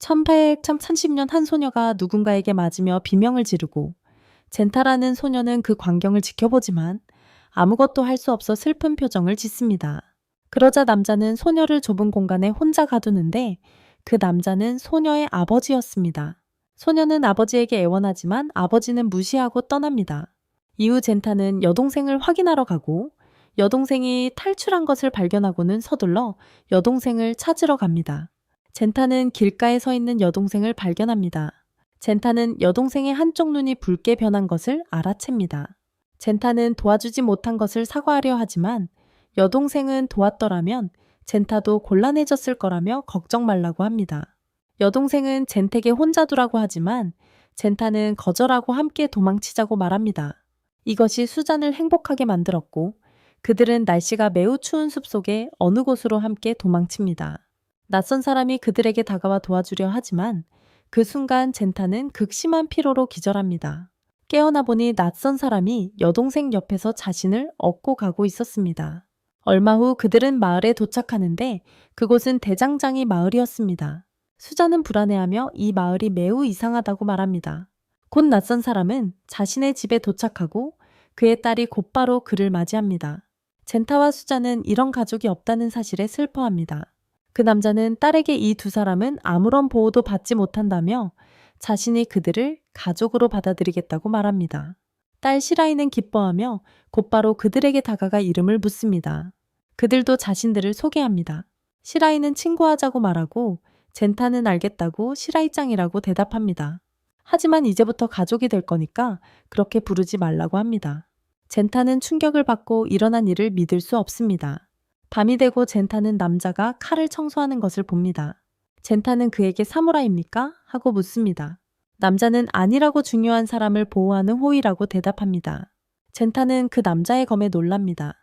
1830년 한 소녀가 누군가에게 맞으며 비명을 지르고 젠타라는 소녀는 그 광경을 지켜보지만 아무것도 할 수 없어 슬픈 표정을 짓습니다. 그러자 남자는 소녀를 좁은 공간에 혼자 가두는데 그 남자는 소녀의 아버지였습니다. 소녀는 아버지에게 애원하지만 아버지는 무시하고 떠납니다. 이후 젠타는 여동생을 확인하러 가고 여동생이 탈출한 것을 발견하고는 서둘러 여동생을 찾으러 갑니다. 젠타는 길가에 서 있는 여동생을 발견합니다. 젠타는 여동생의 한쪽 눈이 붉게 변한 것을 알아챕니다. 젠타는 도와주지 못한 것을 사과하려 하지만 여동생은 도왔더라면 젠타도 곤란해졌을 거라며 걱정 말라고 합니다. 여동생은 젠택에 혼자 두라고 하지만 젠타는 거절하고 함께 도망치자고 말합니다. 이것이 수잔을 행복하게 만들었고 그들은 날씨가 매우 추운 숲속에 어느 곳으로 함께 도망칩니다. 낯선 사람이 그들에게 다가와 도와주려 하지만 그 순간 젠타는 극심한 피로로 기절합니다. 깨어나 보니 낯선 사람이 여동생 옆에서 자신을 업고 가고 있었습니다. 얼마 후 그들은 마을에 도착하는데 그곳은 대장장이 마을이었습니다. 수잔은 불안해하며 이 마을이 매우 이상하다고 말합니다. 곧 낯선 사람은 자신의 집에 도착하고 그의 딸이 곧바로 그를 맞이합니다. 젠타와 수잔은 이런 가족이 없다는 사실에 슬퍼합니다. 그 남자는 딸에게 이 두 사람은 아무런 보호도 받지 못한다며 자신이 그들을 가족으로 받아들이겠다고 말합니다. 딸 시라이는 기뻐하며 곧바로 그들에게 다가가 이름을 묻습니다. 그들도 자신들을 소개합니다. 시라이는 친구하자고 말하고 젠타는 알겠다고 시라이짱이라고 대답합니다. 하지만 이제부터 가족이 될 거니까 그렇게 부르지 말라고 합니다. 젠타는 충격을 받고 일어난 일을 믿을 수 없습니다. 밤이 되고 젠타는 남자가 칼을 청소하는 것을 봅니다. 젠타는 그에게 사무라이입니까? 하고 묻습니다. 남자는 아니라고 중요한 사람을 보호하는 호위라고 대답합니다. 젠타는 그 남자의 검에 놀랍니다.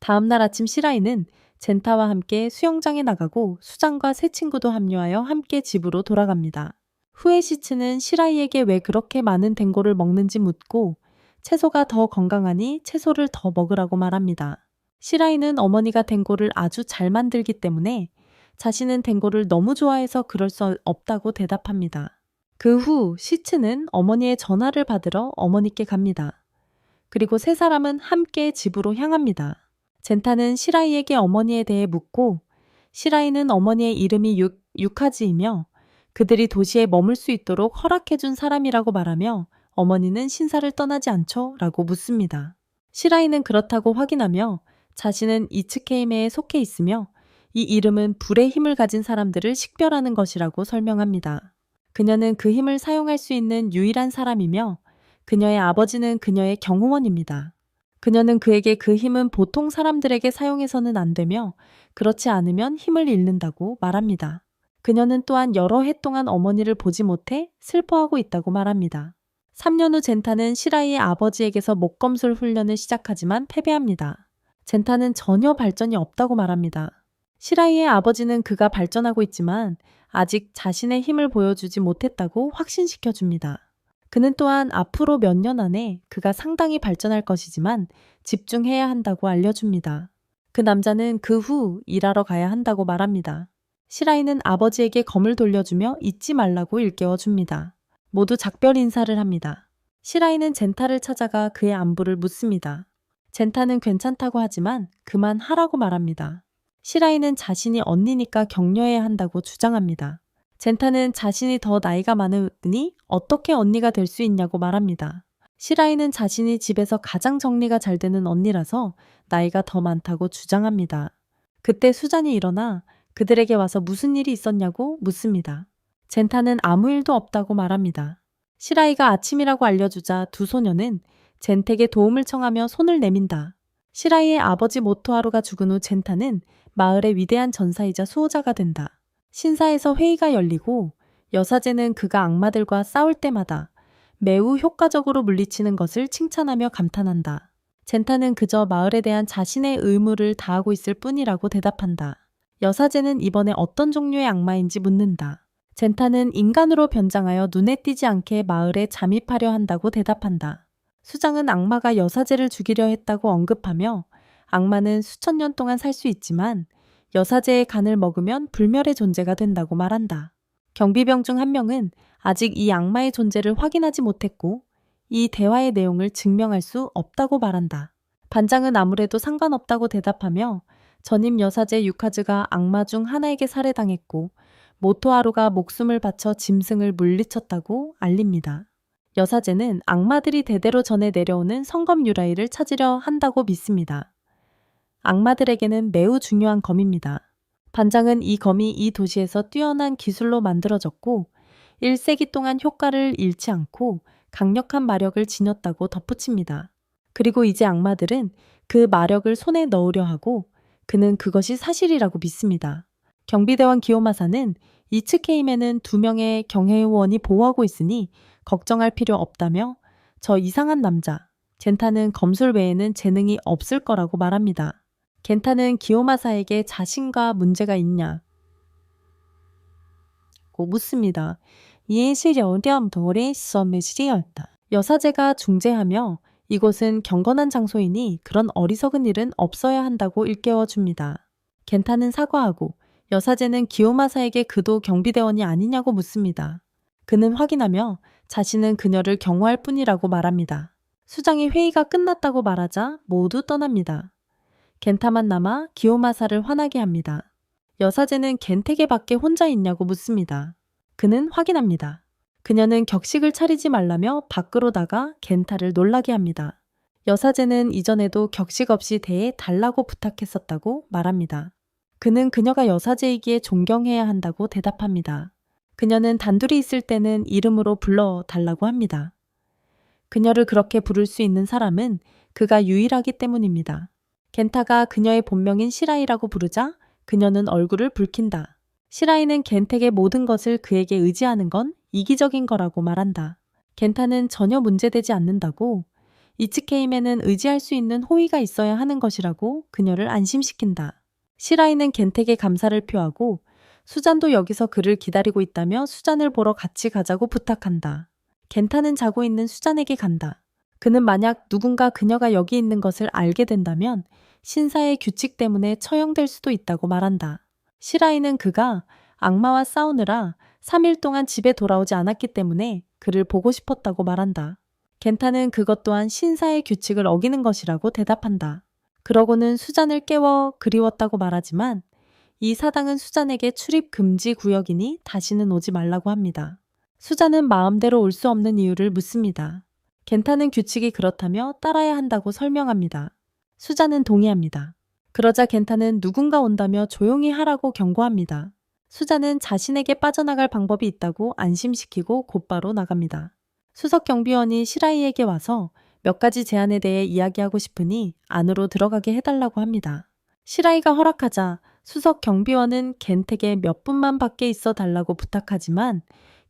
다음날 아침 시라이는 젠타와 함께 수영장에 나가고 수장과 새 친구도 합류하여 함께 집으로 돌아갑니다. 후에 시츠는 시라이에게 왜 그렇게 많은 댕고를 먹는지 묻고 채소가 더 건강하니 채소를 더 먹으라고 말합니다. 시라이는 어머니가 댕고를 아주 잘 만들기 때문에 자신은 댕고를 너무 좋아해서 그럴 수 없다고 대답합니다. 그 후 시츠는 어머니의 전화를 받으러 어머니께 갑니다. 그리고 세 사람은 함께 집으로 향합니다. 젠타는 시라이에게 어머니에 대해 묻고 시라이는 어머니의 이름이 유카지이며 그들이 도시에 머물 수 있도록 허락해준 사람이라고 말하며 어머니는 신사를 떠나지 않죠? 라고 묻습니다. 시라이는 그렇다고 확인하며 자신은 이츠케이메에 속해 있으며 이 이름은 불의 힘을 가진 사람들을 식별하는 것이라고 설명합니다. 그녀는 그 힘을 사용할 수 있는 유일한 사람이며 그녀의 아버지는 그녀의 경호원입니다. 그녀는 그에게 그 힘은 보통 사람들에게 사용해서는 안 되며 그렇지 않으면 힘을 잃는다고 말합니다. 그녀는 또한 여러 해 동안 어머니를 보지 못해 슬퍼하고 있다고 말합니다. 3년 후 젠타는 시라이의 아버지에게서 목검술 훈련을 시작하지만 패배합니다. 젠타는 전혀 발전이 없다고 말합니다. 시라이의 아버지는 그가 발전하고 있지만 아직 자신의 힘을 보여주지 못했다고 확신시켜줍니다. 그는 또한 앞으로 몇 년 안에 그가 상당히 발전할 것이지만 집중해야 한다고 알려줍니다. 그 남자는 그 후 일하러 가야 한다고 말합니다. 시라이는 아버지에게 검을 돌려주며 잊지 말라고 일깨워줍니다. 모두 작별 인사를 합니다. 시라이는 젠타를 찾아가 그의 안부를 묻습니다. 젠타는 괜찮다고 하지만 그만하라고 말합니다. 시라이는 자신이 언니니까 격려해야 한다고 주장합니다. 젠타는 자신이 더 나이가 많으니 어떻게 언니가 될 수 있냐고 말합니다. 시라이는 자신이 집에서 가장 정리가 잘 되는 언니라서 나이가 더 많다고 주장합니다. 그때 수잔이 일어나 그들에게 와서 무슨 일이 있었냐고 묻습니다. 젠타는 아무 일도 없다고 말합니다. 시라이가 아침이라고 알려주자 두 소녀는 젠택에 도움을 청하며 손을 내민다. 시라이의 아버지 모토하루가 죽은 후 젠타는 마을의 위대한 전사이자 수호자가 된다. 신사에서 회의가 열리고 여사제는 그가 악마들과 싸울 때마다 매우 효과적으로 물리치는 것을 칭찬하며 감탄한다. 젠타는 그저 마을에 대한 자신의 의무를 다하고 있을 뿐이라고 대답한다. 여사제는 이번에 어떤 종류의 악마인지 묻는다. 젠타는 인간으로 변장하여 눈에 띄지 않게 마을에 잠입하려 한다고 대답한다. 수장은 악마가 여사제를 죽이려 했다고 언급하며 악마는 수천 년 동안 살 수 있지만 여사제의 간을 먹으면 불멸의 존재가 된다고 말한다. 경비병 중 한 명은 아직 이 악마의 존재를 확인하지 못했고 이 대화의 내용을 증명할 수 없다고 말한다. 반장은 아무래도 상관없다고 대답하며 전임 여사제 유카즈가 악마 중 하나에게 살해당했고 모토하루가 목숨을 바쳐 짐승을 물리쳤다고 알립니다. 여사제는 악마들이 대대로 전해 내려오는 성검 유라이를 찾으려 한다고 믿습니다. 악마들에게는 매우 중요한 검입니다. 반장은 이 검이 이 도시에서 뛰어난 기술로 만들어졌고 1세기 동안 효과를 잃지 않고 강력한 마력을 지녔다고 덧붙입니다. 그리고 이제 악마들은 그 마력을 손에 넣으려 하고 그는 그것이 사실이라고 믿습니다. 경비대원 기요마사는 이츠케임에는 2명의 경혜의원이 보호하고 있으니 걱정할 필요 없다며 저 이상한 남자, 겐타는 검술 외에는 재능이 없을 거라고 말합니다. 겐타는 기요마사에게 자신과 문제가 있냐고 묻습니다. 예시려렴 도리 썸미시리였다. 여사제가 중재하며 이곳은 경건한 장소이니 그런 어리석은 일은 없어야 한다고 일깨워줍니다. 겐타는 사과하고 여사제는 기요마사에게 그도 경비대원이 아니냐고 묻습니다. 그는 확인하며 자신은 그녀를 경호할 뿐이라고 말합니다. 수장이 회의가 끝났다고 말하자 모두 떠납니다. 겐타만 남아 기요마사를 화나게 합니다. 여사제는 겐테게 밖에 혼자 있냐고 묻습니다. 그는 확인합니다. 그녀는 격식을 차리지 말라며 밖으로 나가 겐타를 놀라게 합니다. 여사제는 이전에도 격식 없이 대해 달라고 부탁했었다고 말합니다. 그는 그녀가 여사제이기에 존경해야 한다고 대답합니다. 그녀는 단둘이 있을 때는 이름으로 불러 달라고 합니다. 그녀를 그렇게 부를 수 있는 사람은 그가 유일하기 때문입니다. 겐타가 그녀의 본명인 시라이라고 부르자 그녀는 얼굴을 붉힌다. 시라이는 겐택의 모든 것을 그에게 의지하는 건 이기적인 거라고 말한다. 겐타는 전혀 문제되지 않는다고 이츠케임에는 의지할 수 있는 호의가 있어야 하는 것이라고 그녀를 안심시킨다. 시라이는 겐택에 감사를 표하고 수잔도 여기서 그를 기다리고 있다며 수잔을 보러 같이 가자고 부탁한다. 겐타는 자고 있는 수잔에게 간다. 그는 만약 누군가 그녀가 여기 있는 것을 알게 된다면 신사의 규칙 때문에 처형될 수도 있다고 말한다. 시라이는 그가 악마와 싸우느라 3일 동안 집에 돌아오지 않았기 때문에 그를 보고 싶었다고 말한다. 겐타는 그것 또한 신사의 규칙을 어기는 것이라고 대답한다. 그러고는 수잔을 깨워 그리웠다고 말하지만 이 사당은 수잔에게 출입 금지 구역이니 다시는 오지 말라고 합니다. 수잔은 마음대로 올 수 없는 이유를 묻습니다. 겐타는 규칙이 그렇다며 따라야 한다고 설명합니다. 수잔은 동의합니다. 그러자 겐타는 누군가 온다며 조용히 하라고 경고합니다. 수잔은 자신에게 빠져나갈 방법이 있다고 안심시키고 곧바로 나갑니다. 수석 경비원이 시라이에게 와서 몇 가지 제안에 대해 이야기하고 싶으니 안으로 들어가게 해달라고 합니다. 시라이가 허락하자 수석 경비원은 겐택에 몇 분만 밖에 있어 달라고 부탁하지만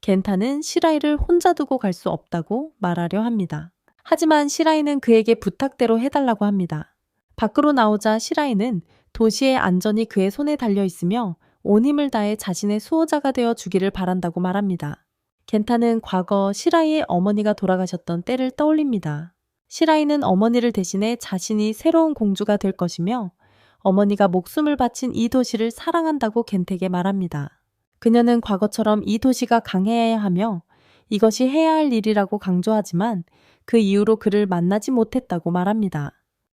겐타는 시라이를 혼자 두고 갈 수 없다고 말하려 합니다. 하지만 시라이는 그에게 부탁대로 해달라고 합니다. 밖으로 나오자 시라이는 도시의 안전이 그의 손에 달려 있으며 온 힘을 다해 자신의 수호자가 되어 주기를 바란다고 말합니다. 겐타는 과거 시라이의 어머니가 돌아가셨던 때를 떠올립니다. 시라이는 어머니를 대신해 자신이 새로운 공주가 될 것이며 어머니가 목숨을 바친 이 도시를 사랑한다고 겐택에 말합니다. 그녀는 과거처럼 이 도시가 강해야 하며 이것이 해야 할 일이라고 강조하지만 그 이후로 그를 만나지 못했다고 말합니다.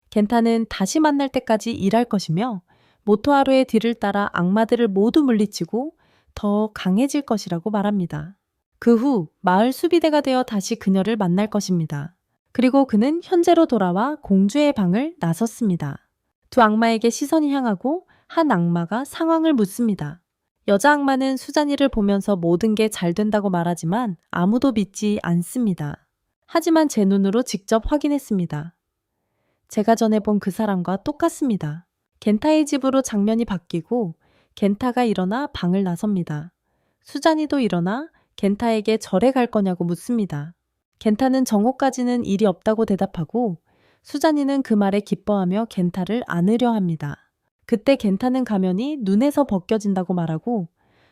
겐타는 다시 만날 때까지 일할 것이며 모토하루의 뒤를 따라 악마들을 모두 물리치고 더 강해질 것이라고 말합니다. 그 후 마을 수비대가 되어 다시 그녀를 만날 것입니다. 그리고 그는 현재로 돌아와 공주의 방을 나섰습니다. 두 악마에게 시선이 향하고 한 악마가 상황을 묻습니다. 여자 악마는 수잔이를 보면서 모든 게 잘 된다고 말하지만 아무도 믿지 않습니다. 하지만 제 눈으로 직접 확인했습니다. 제가 전에 본 그 사람과 똑같습니다. 겐타의 집으로 장면이 바뀌고 겐타가 일어나 방을 나섭니다. 수잔이도 일어나 겐타에게 절에 갈 거냐고 묻습니다. 겐타는 정오까지는 일이 없다고 대답하고 수잔이는 그 말에 기뻐하며 겐타를 안으려 합니다. 그때 겐타는 가면이 눈에서 벗겨진다고 말하고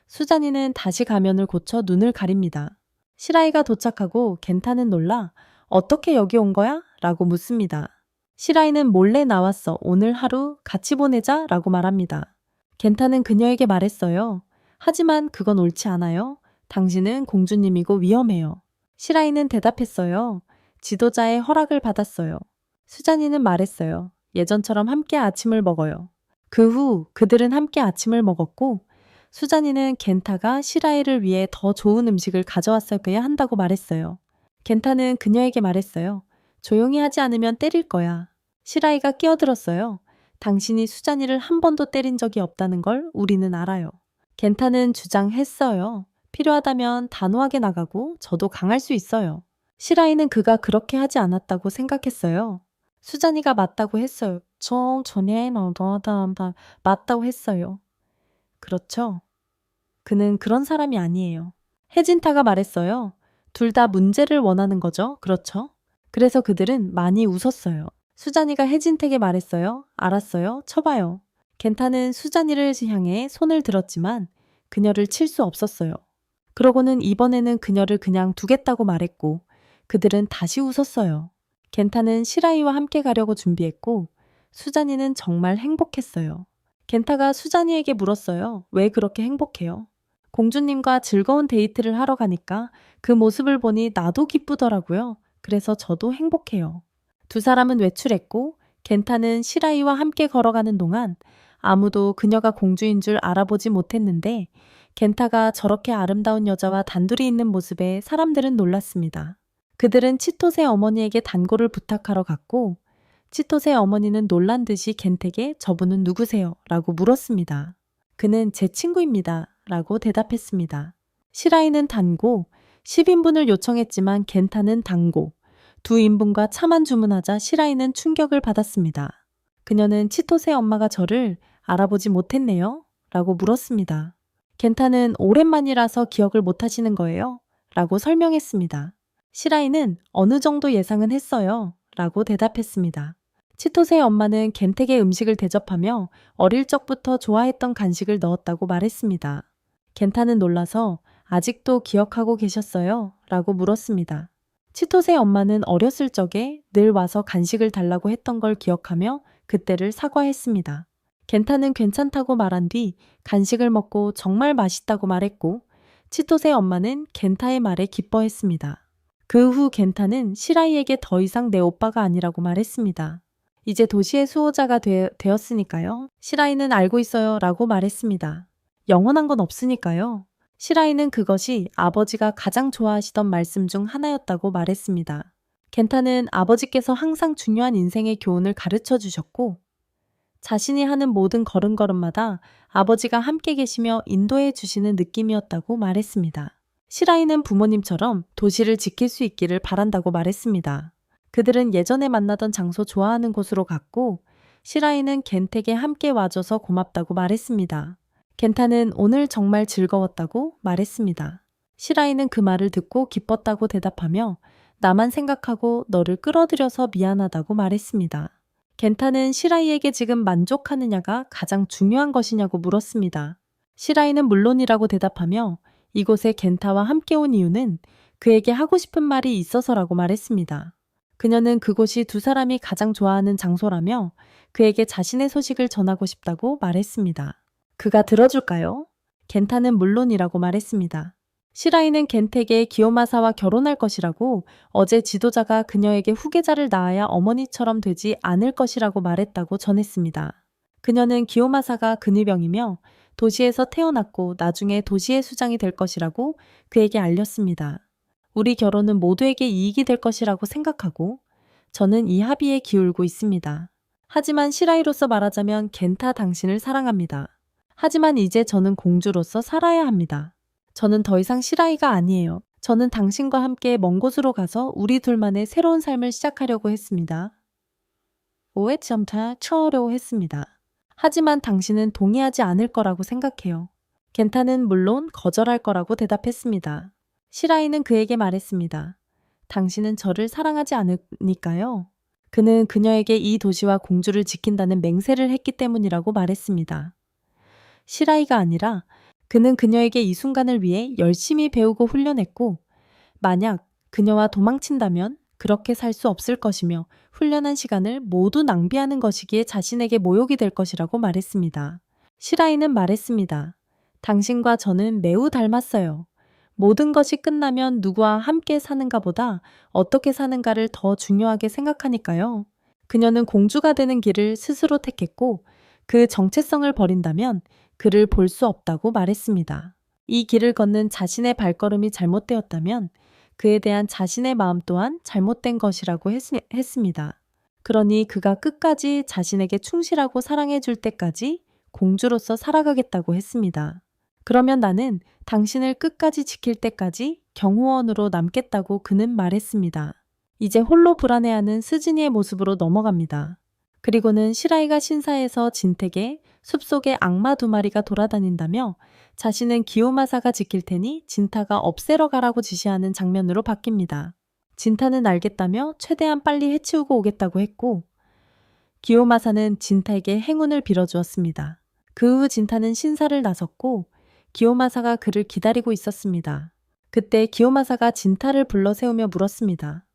수잔이는 다시 가면을 고쳐 눈을 가립니다. 시라이가 도착하고 겐타는 놀라 어떻게 여기 온 거야? 라고 묻습니다. 시라이는 몰래 나왔어. 오늘 하루 같이 보내자 라고 말합니다. 겐타는 그녀에게 말했어요. 하지만 그건 옳지 않아요. 당신은 공주님이고 위험해요. 시라이는 대답했어요. 지도자의 허락을 받았어요. 수잔이는 말했어요. 예전처럼 함께 아침을 먹어요. 그 후 그들은 함께 아침을 먹었고 수잔이는 겐타가 시라이를 위해 더 좋은 음식을 가져왔어야 한다고 말했어요. 겐타는 그녀에게 말했어요. 조용히 하지 않으면 때릴 거야. 시라이가 끼어들었어요. 당신이 수잔이를 한 번도 때린 적이 없다는 걸 우리는 알아요. 겐타는 주장했어요. 필요하다면 단호하게 나가고 저도 강할 수 있어요. 시라이는 그가 그렇게 하지 않았다고 생각했어요. 수잔이가 맞다고 했어요. 맞다고 했어요. 그렇죠. 그는 그런 사람이 아니에요. 혜진타가 말했어요. 둘 다 문제를 원하는 거죠. 그렇죠? 그래서 그들은 많이 웃었어요. 수잔이가 혜진택에 말했어요. 알았어요. 쳐봐요. 겐타는 수잔이를 향해 손을 들었지만 그녀를 칠 수 없었어요. 그러고는 이번에는 그녀를 그냥 두겠다고 말했고 그들은 다시 웃었어요. 겐타는 시라이와 함께 가려고 준비했고 수잔이는 정말 행복했어요. 겐타가 수잔이에게 물었어요. 왜 그렇게 행복해요? 공주님과 즐거운 데이트를 하러 가니까 그 모습을 보니 나도 기쁘더라고요. 그래서 저도 행복해요. 두 사람은 외출했고 겐타는 시라이와 함께 걸어가는 동안 아무도 그녀가 공주인 줄 알아보지 못했는데 겐타가 저렇게 아름다운 여자와 단둘이 있는 모습에 사람들은 놀랐습니다. 그들은 치토세 어머니에게 단골을 부탁하러 갔고 치토세 어머니는 놀란 듯이 겐택에 저분은 누구세요? 라고 물었습니다. 그는 제 친구입니다. 라고 대답했습니다. 시라이는 단고 10인분을 요청했지만 겐타는 단고 2인분과 차만 주문하자 시라이는 충격을 받았습니다. 그녀는 치토세 엄마가 저를 알아보지 못했네요? 라고 물었습니다. 겐타는 오랜만이라서 기억을 못하시는 거예요? 라고 설명했습니다. 시라이는 어느 정도 예상은 했어요. 라고 대답했습니다. 치토세의 엄마는 겐택의 음식을 대접하며 어릴 적부터 좋아했던 간식을 넣었다고 말했습니다. 겐타는 놀라서 아직도 기억하고 계셨어요? 라고 물었습니다. 치토세의 엄마는 어렸을 적에 늘 와서 간식을 달라고 했던 걸 기억하며 그때를 사과했습니다. 겐타는 괜찮다고 말한 뒤 간식을 먹고 정말 맛있다고 말했고 치토세의 엄마는 겐타의 말에 기뻐했습니다. 그 후 겐타는 시라이에게 더 이상 내 오빠가 아니라고 말했습니다. 이제 도시의 수호자가 되었으니까요. 시라이는 알고 있어요 라고 말했습니다. 영원한 건 없으니까요. 시라이는 그것이 아버지가 가장 좋아하시던 말씀 중 하나였다고 말했습니다. 겐타는 아버지께서 항상 중요한 인생의 교훈을 가르쳐 주셨고 자신이 하는 모든 걸음걸음마다 아버지가 함께 계시며 인도해 주시는 느낌이었다고 말했습니다. 시라이는 부모님처럼 도시를 지킬 수 있기를 바란다고 말했습니다. 그들은 예전에 만나던 장소 좋아하는 곳으로 갔고 시라이는 겐택에 함께 와줘서 고맙다고 말했습니다. 겐타는 오늘 정말 즐거웠다고 말했습니다. 시라이는 그 말을 듣고 기뻤다고 대답하며 나만 생각하고 너를 끌어들여서 미안하다고 말했습니다. 겐타는 시라이에게 지금 만족하느냐가 가장 중요한 것이냐고 물었습니다. 시라이는 물론이라고 대답하며 이곳에 겐타와 함께 온 이유는 그에게 하고 싶은 말이 있어서라고 말했습니다. 그녀는 그곳이 두 사람이 가장 좋아하는 장소라며 그에게 자신의 소식을 전하고 싶다고 말했습니다. 그가 들어줄까요? 겐타는 물론이라고 말했습니다. 시라이는 겐택에 기요마사와 결혼할 것이라고 어제 지도자가 그녀에게 후계자를 낳아야 어머니처럼 되지 않을 것이라고 말했다고 전했습니다. 그녀는 기요마사가 근위병이며 도시에서 태어났고 나중에 도시의 수장이 될 것이라고 그에게 알렸습니다. 우리 결혼은 모두에게 이익이 될 것이라고 생각하고 저는 이 합의에 기울고 있습니다. 하지만 시라이로서 말하자면 겐타 당신을 사랑합니다. 하지만 이제 저는 공주로서 살아야 합니다. 저는 더 이상 시라이가 아니에요. 저는 당신과 함께 먼 곳으로 가서 우리 둘만의 새로운 삶을 시작하려고 했습니다. 오해점타 처하려고 했습니다. 하지만 당신은 동의하지 않을 거라고 생각해요. 겐타는 물론 거절할 거라고 대답했습니다. 시라이는 그에게 말했습니다. 당신은 저를 사랑하지 않으니까요. 그는 그녀에게 이 도시와 공주를 지킨다는 맹세를 했기 때문이라고 말했습니다. 시라이가 아니라 그는 그녀에게 이 순간을 위해 열심히 배우고 훈련했고 만약 그녀와 도망친다면 그렇게 살 수 없을 것이며 훈련한 시간을 모두 낭비하는 것이기에 자신에게 모욕이 될 것이라고 말했습니다. 시라이는 말했습니다. 당신과 저는 매우 닮았어요. 모든 것이 끝나면 누구와 함께 사는가보다 어떻게 사는가를 더 중요하게 생각하니까요. 그녀는 공주가 되는 길을 스스로 택했고 그 정체성을 버린다면 그를 볼 수 없다고 말했습니다. 이 길을 걷는 자신의 발걸음이 잘못되었다면 그에 대한 자신의 마음 또한 잘못된 것이라고 했습니다. 그러니 그가 끝까지 자신에게 충실하고 사랑해 줄 때까지 공주로서 살아가겠다고 했습니다. 그러면 나는 당신을 끝까지 지킬 때까지 경호원으로 남겠다고 그는 말했습니다. 이제 홀로 불안해하는 스즈니의 모습으로 넘어갑니다. 그리고는 시라이가 신사에서 진택에 숲속에 악마 2마리가 돌아다닌다며 자신은 기요마사가 지킬 테니 진타가 없애러 가라고 지시하는 장면으로 바뀝니다. 진타는 알겠다며 최대한 빨리 해치우고 오겠다고 했고 기요마사는 진타에게 행운을 빌어주었습니다. 그 후 진타는 신사를 나섰고 기요마사가 그를 기다리고 있었습니다. 그때 기요마사가 진타를 불러 세우며 물었습니다.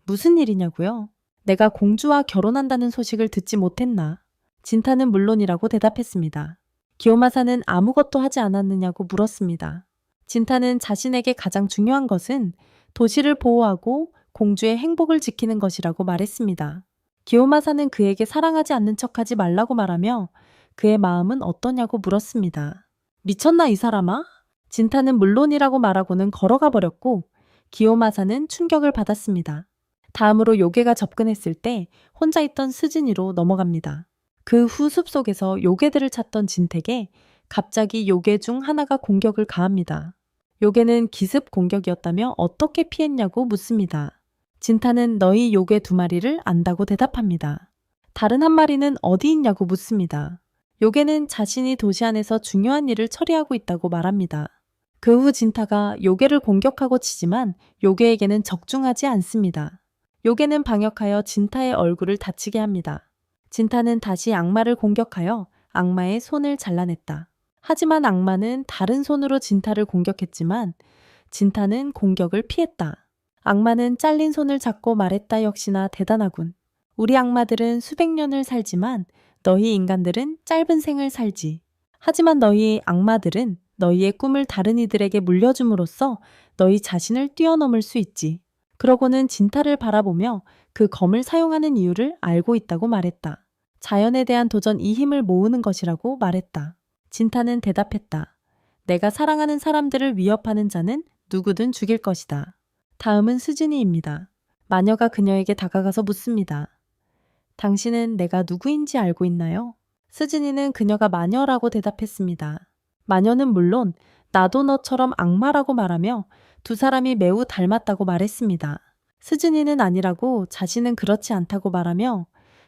무슨 일이냐고요? 내가 공주와 결혼한다는 소식을 듣지 못했나? 진타는 물론이라고 대답했습니다. 기요마사는 아무것도 하지 않았느냐고 물었습니다. 진타는 자신에게 가장 중요한 것은 도시를 보호하고 공주의 행복을 지키는 것이라고 말했습니다. 기요마사는 그에게 사랑하지 않는 척하지 말라고 말하며 그의 마음은 어떠냐고 물었습니다. 미쳤나 이 사람아? 진타는 물론이라고 말하고는 걸어가 버렸고 기요마사는 충격을 받았습니다. 다음으로 요괴가 접근했을 때 혼자 있던 스즈니로 넘어갑니다. 그 후 숲속에서 요괴들을 찾던 진택에 갑자기 요괴 중 하나가 공격을 가합니다. 요괴는 기습 공격이었다며 어떻게 피했냐고 묻습니다. 진타는 너희 요괴 2마리를 안다고 대답합니다. 다른 한 마리는 어디 있냐고 묻습니다. 요괴는 자신이 도시 안에서 중요한 일을 처리하고 있다고 말합니다. 그 후 진타가 요괴를 공격하고 치지만 요괴에게는 적중하지 않습니다. 요괴는 방역하여 진타의 얼굴을 다치게 합니다. 진타는 다시 악마를 공격하여 악마의 손을 잘라냈다. 하지만 악마는 다른 손으로 진타를 공격했지만 진타는 공격을 피했다. 악마는 잘린 손을 잡고 말했다. 역시나 대단하군. 우리 악마들은 수백 년을 살지만 너희 인간들은 짧은 생을 살지. 하지만 너희 악마들은 너희의 꿈을 다른 이들에게 물려줌으로써 너희 자신을 뛰어넘을 수 있지. 그러고는 진타를 바라보며 그 검을 사용하는 이유를 알고 있다고 말했다. 자연에 대한 도전 이 힘을 모으는 것이라고 말했다. 진타는 대답했다. 내가 사랑하는 사람들을 위협하는 자는 누구든 죽일 것이다. 다음은 스즈니입니다. 마녀가 그녀에게 다가가서 묻습니다. 당신은 내가 누구인지 알고 있나요? 스즈니는 그녀가 마녀라고 대답했습니다. 마녀는 물론 나도 너처럼 악마라고 말하며 두 사람이 매우 닮았다고 말했습니다. 스즈니는 아니라고 자신은 그렇지 않다고 말하며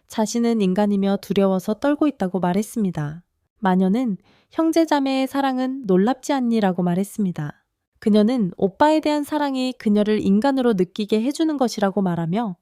자신은 인간이며 두려워서 떨고 있다고 말했습니다. 마녀는 형제자매의 사랑은 놀랍지 않니라고 말했습니다. 그녀는 오빠에 대한 사랑이 그녀를 인간으로 느끼게 해주는 것이라고 말하며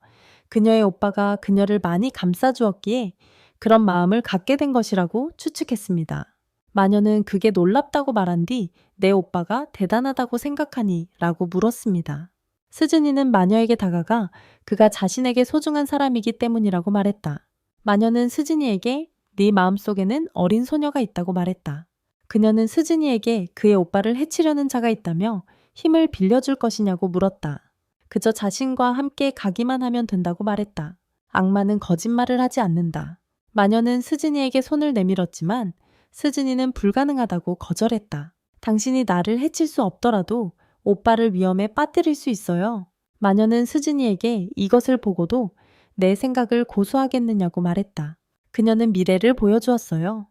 그녀의 오빠가 그녀를 많이 감싸주었기에 그런 마음을 갖게 된 것이라고 추측했습니다. 마녀는 그게 놀랍다고 말한 뒤 내 오빠가 대단하다고 생각하니? 라고 물었습니다. 스즈니는 마녀에게 다가가 그가 자신에게 소중한 사람이기 때문이라고 말했다. 마녀는 스즈니에게 네 마음속에는 어린 소녀가 있다고 말했다. 그녀는 스즈니에게 그의 오빠를 해치려는 자가 있다며 힘을 빌려줄 것이냐고 물었다. 그저 자신과 함께 가기만 하면 된다고 말했다. 악마는 거짓말을 하지 않는다. 마녀는 스즈니에게 손을 내밀었지만 스즈니는 불가능하다고 거절했다. 당신이 나를 해칠 수 없더라도 오빠를 위험에 빠뜨릴 수 있어요. 마녀는 스즈니에게 이것을 보고도 내 생각을 고소하겠느냐고 말했다. 그녀는 미래를 보여주었어요.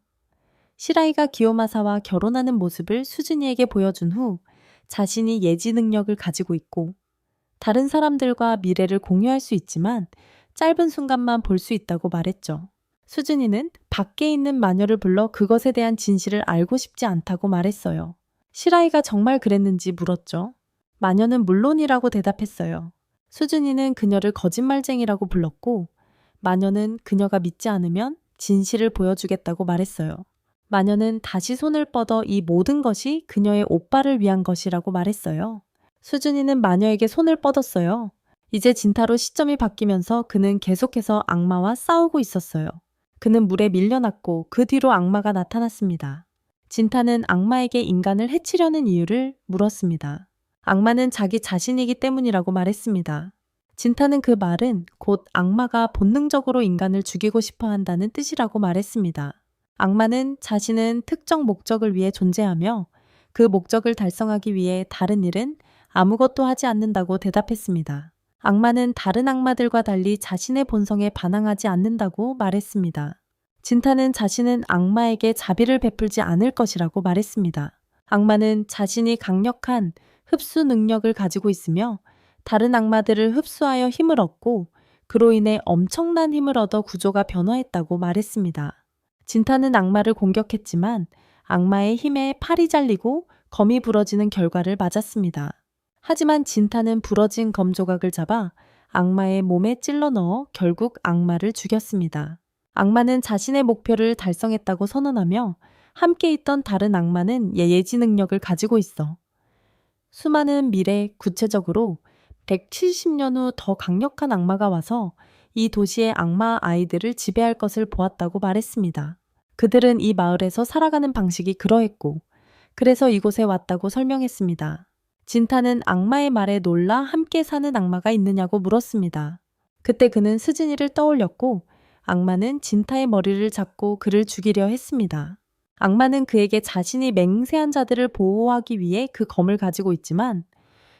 시라이가 기요마사와 결혼하는 모습을 스즈니에게 보여준 후 자신이 예지 능력을 가지고 있고 다른 사람들과 미래를 공유할 수 있지만 짧은 순간만 볼 수 있다고 말했죠. 스즈니는 밖에 있는 마녀를 불러 그것에 대한 진실을 알고 싶지 않다고 말했어요. 시라이가 정말 그랬는지 물었죠. 마녀는 물론이라고 대답했어요. 스즈니는 그녀를 거짓말쟁이라고 불렀고 마녀는 그녀가 믿지 않으면 진실을 보여주겠다고 말했어요. 마녀는 다시 손을 뻗어 이 모든 것이 그녀의 오빠를 위한 것이라고 말했어요. 스즈니는 마녀에게 손을 뻗었어요. 이제 진타로 시점이 바뀌면서 그는 계속해서 악마와 싸우고 있었어요. 그는 물에 밀려났고 그 뒤로 악마가 나타났습니다. 진타는 악마에게 인간을 해치려는 이유를 물었습니다. 악마는 자기 자신이기 때문이라고 말했습니다. 진타는 그 말은 곧 악마가 본능적으로 인간을 죽이고 싶어 한다는 뜻이라고 말했습니다. 악마는 자신은 특정 목적을 위해 존재하며 그 목적을 달성하기 위해 다른 일은 아무것도 하지 않는다고 대답했습니다. 악마는 다른 악마들과 달리 자신의 본성에 반항하지 않는다고 말했습니다. 진타는 자신은 악마에게 자비를 베풀지 않을 것이라고 말했습니다. 악마는 자신이 강력한 흡수 능력을 가지고 있으며 다른 악마들을 흡수하여 힘을 얻고 그로 인해 엄청난 힘을 얻어 구조가 변화했다고 말했습니다. 진타는 악마를 공격했지만 악마의 힘에 팔이 잘리고 검이 부러지는 결과를 맞았습니다. 하지만 진타는 부러진 검 조각을 잡아 악마의 몸에 찔러 넣어 결국 악마를 죽였습니다. 악마는 자신의 목표를 달성했다고 선언하며 함께 있던 다른 악마는 예지 능력을 가지고 있어 수많은 미래, 구체적으로 170년 후 더 강력한 악마가 와서 이 도시의 악마 아이들을 지배할 것을 보았다고 말했습니다. 그들은 이 마을에서 살아가는 방식이 그러했고 그래서 이곳에 왔다고 설명했습니다. 진타는 악마의 말에 놀라 함께 사는 악마가 있느냐고 물었습니다. 그때 그는 스즈니를 떠올렸고 악마는 진타의 머리를 잡고 그를 죽이려 했습니다. 악마는 그에게 자신이 맹세한 자들을 보호하기 위해 그 검을 가지고 있지만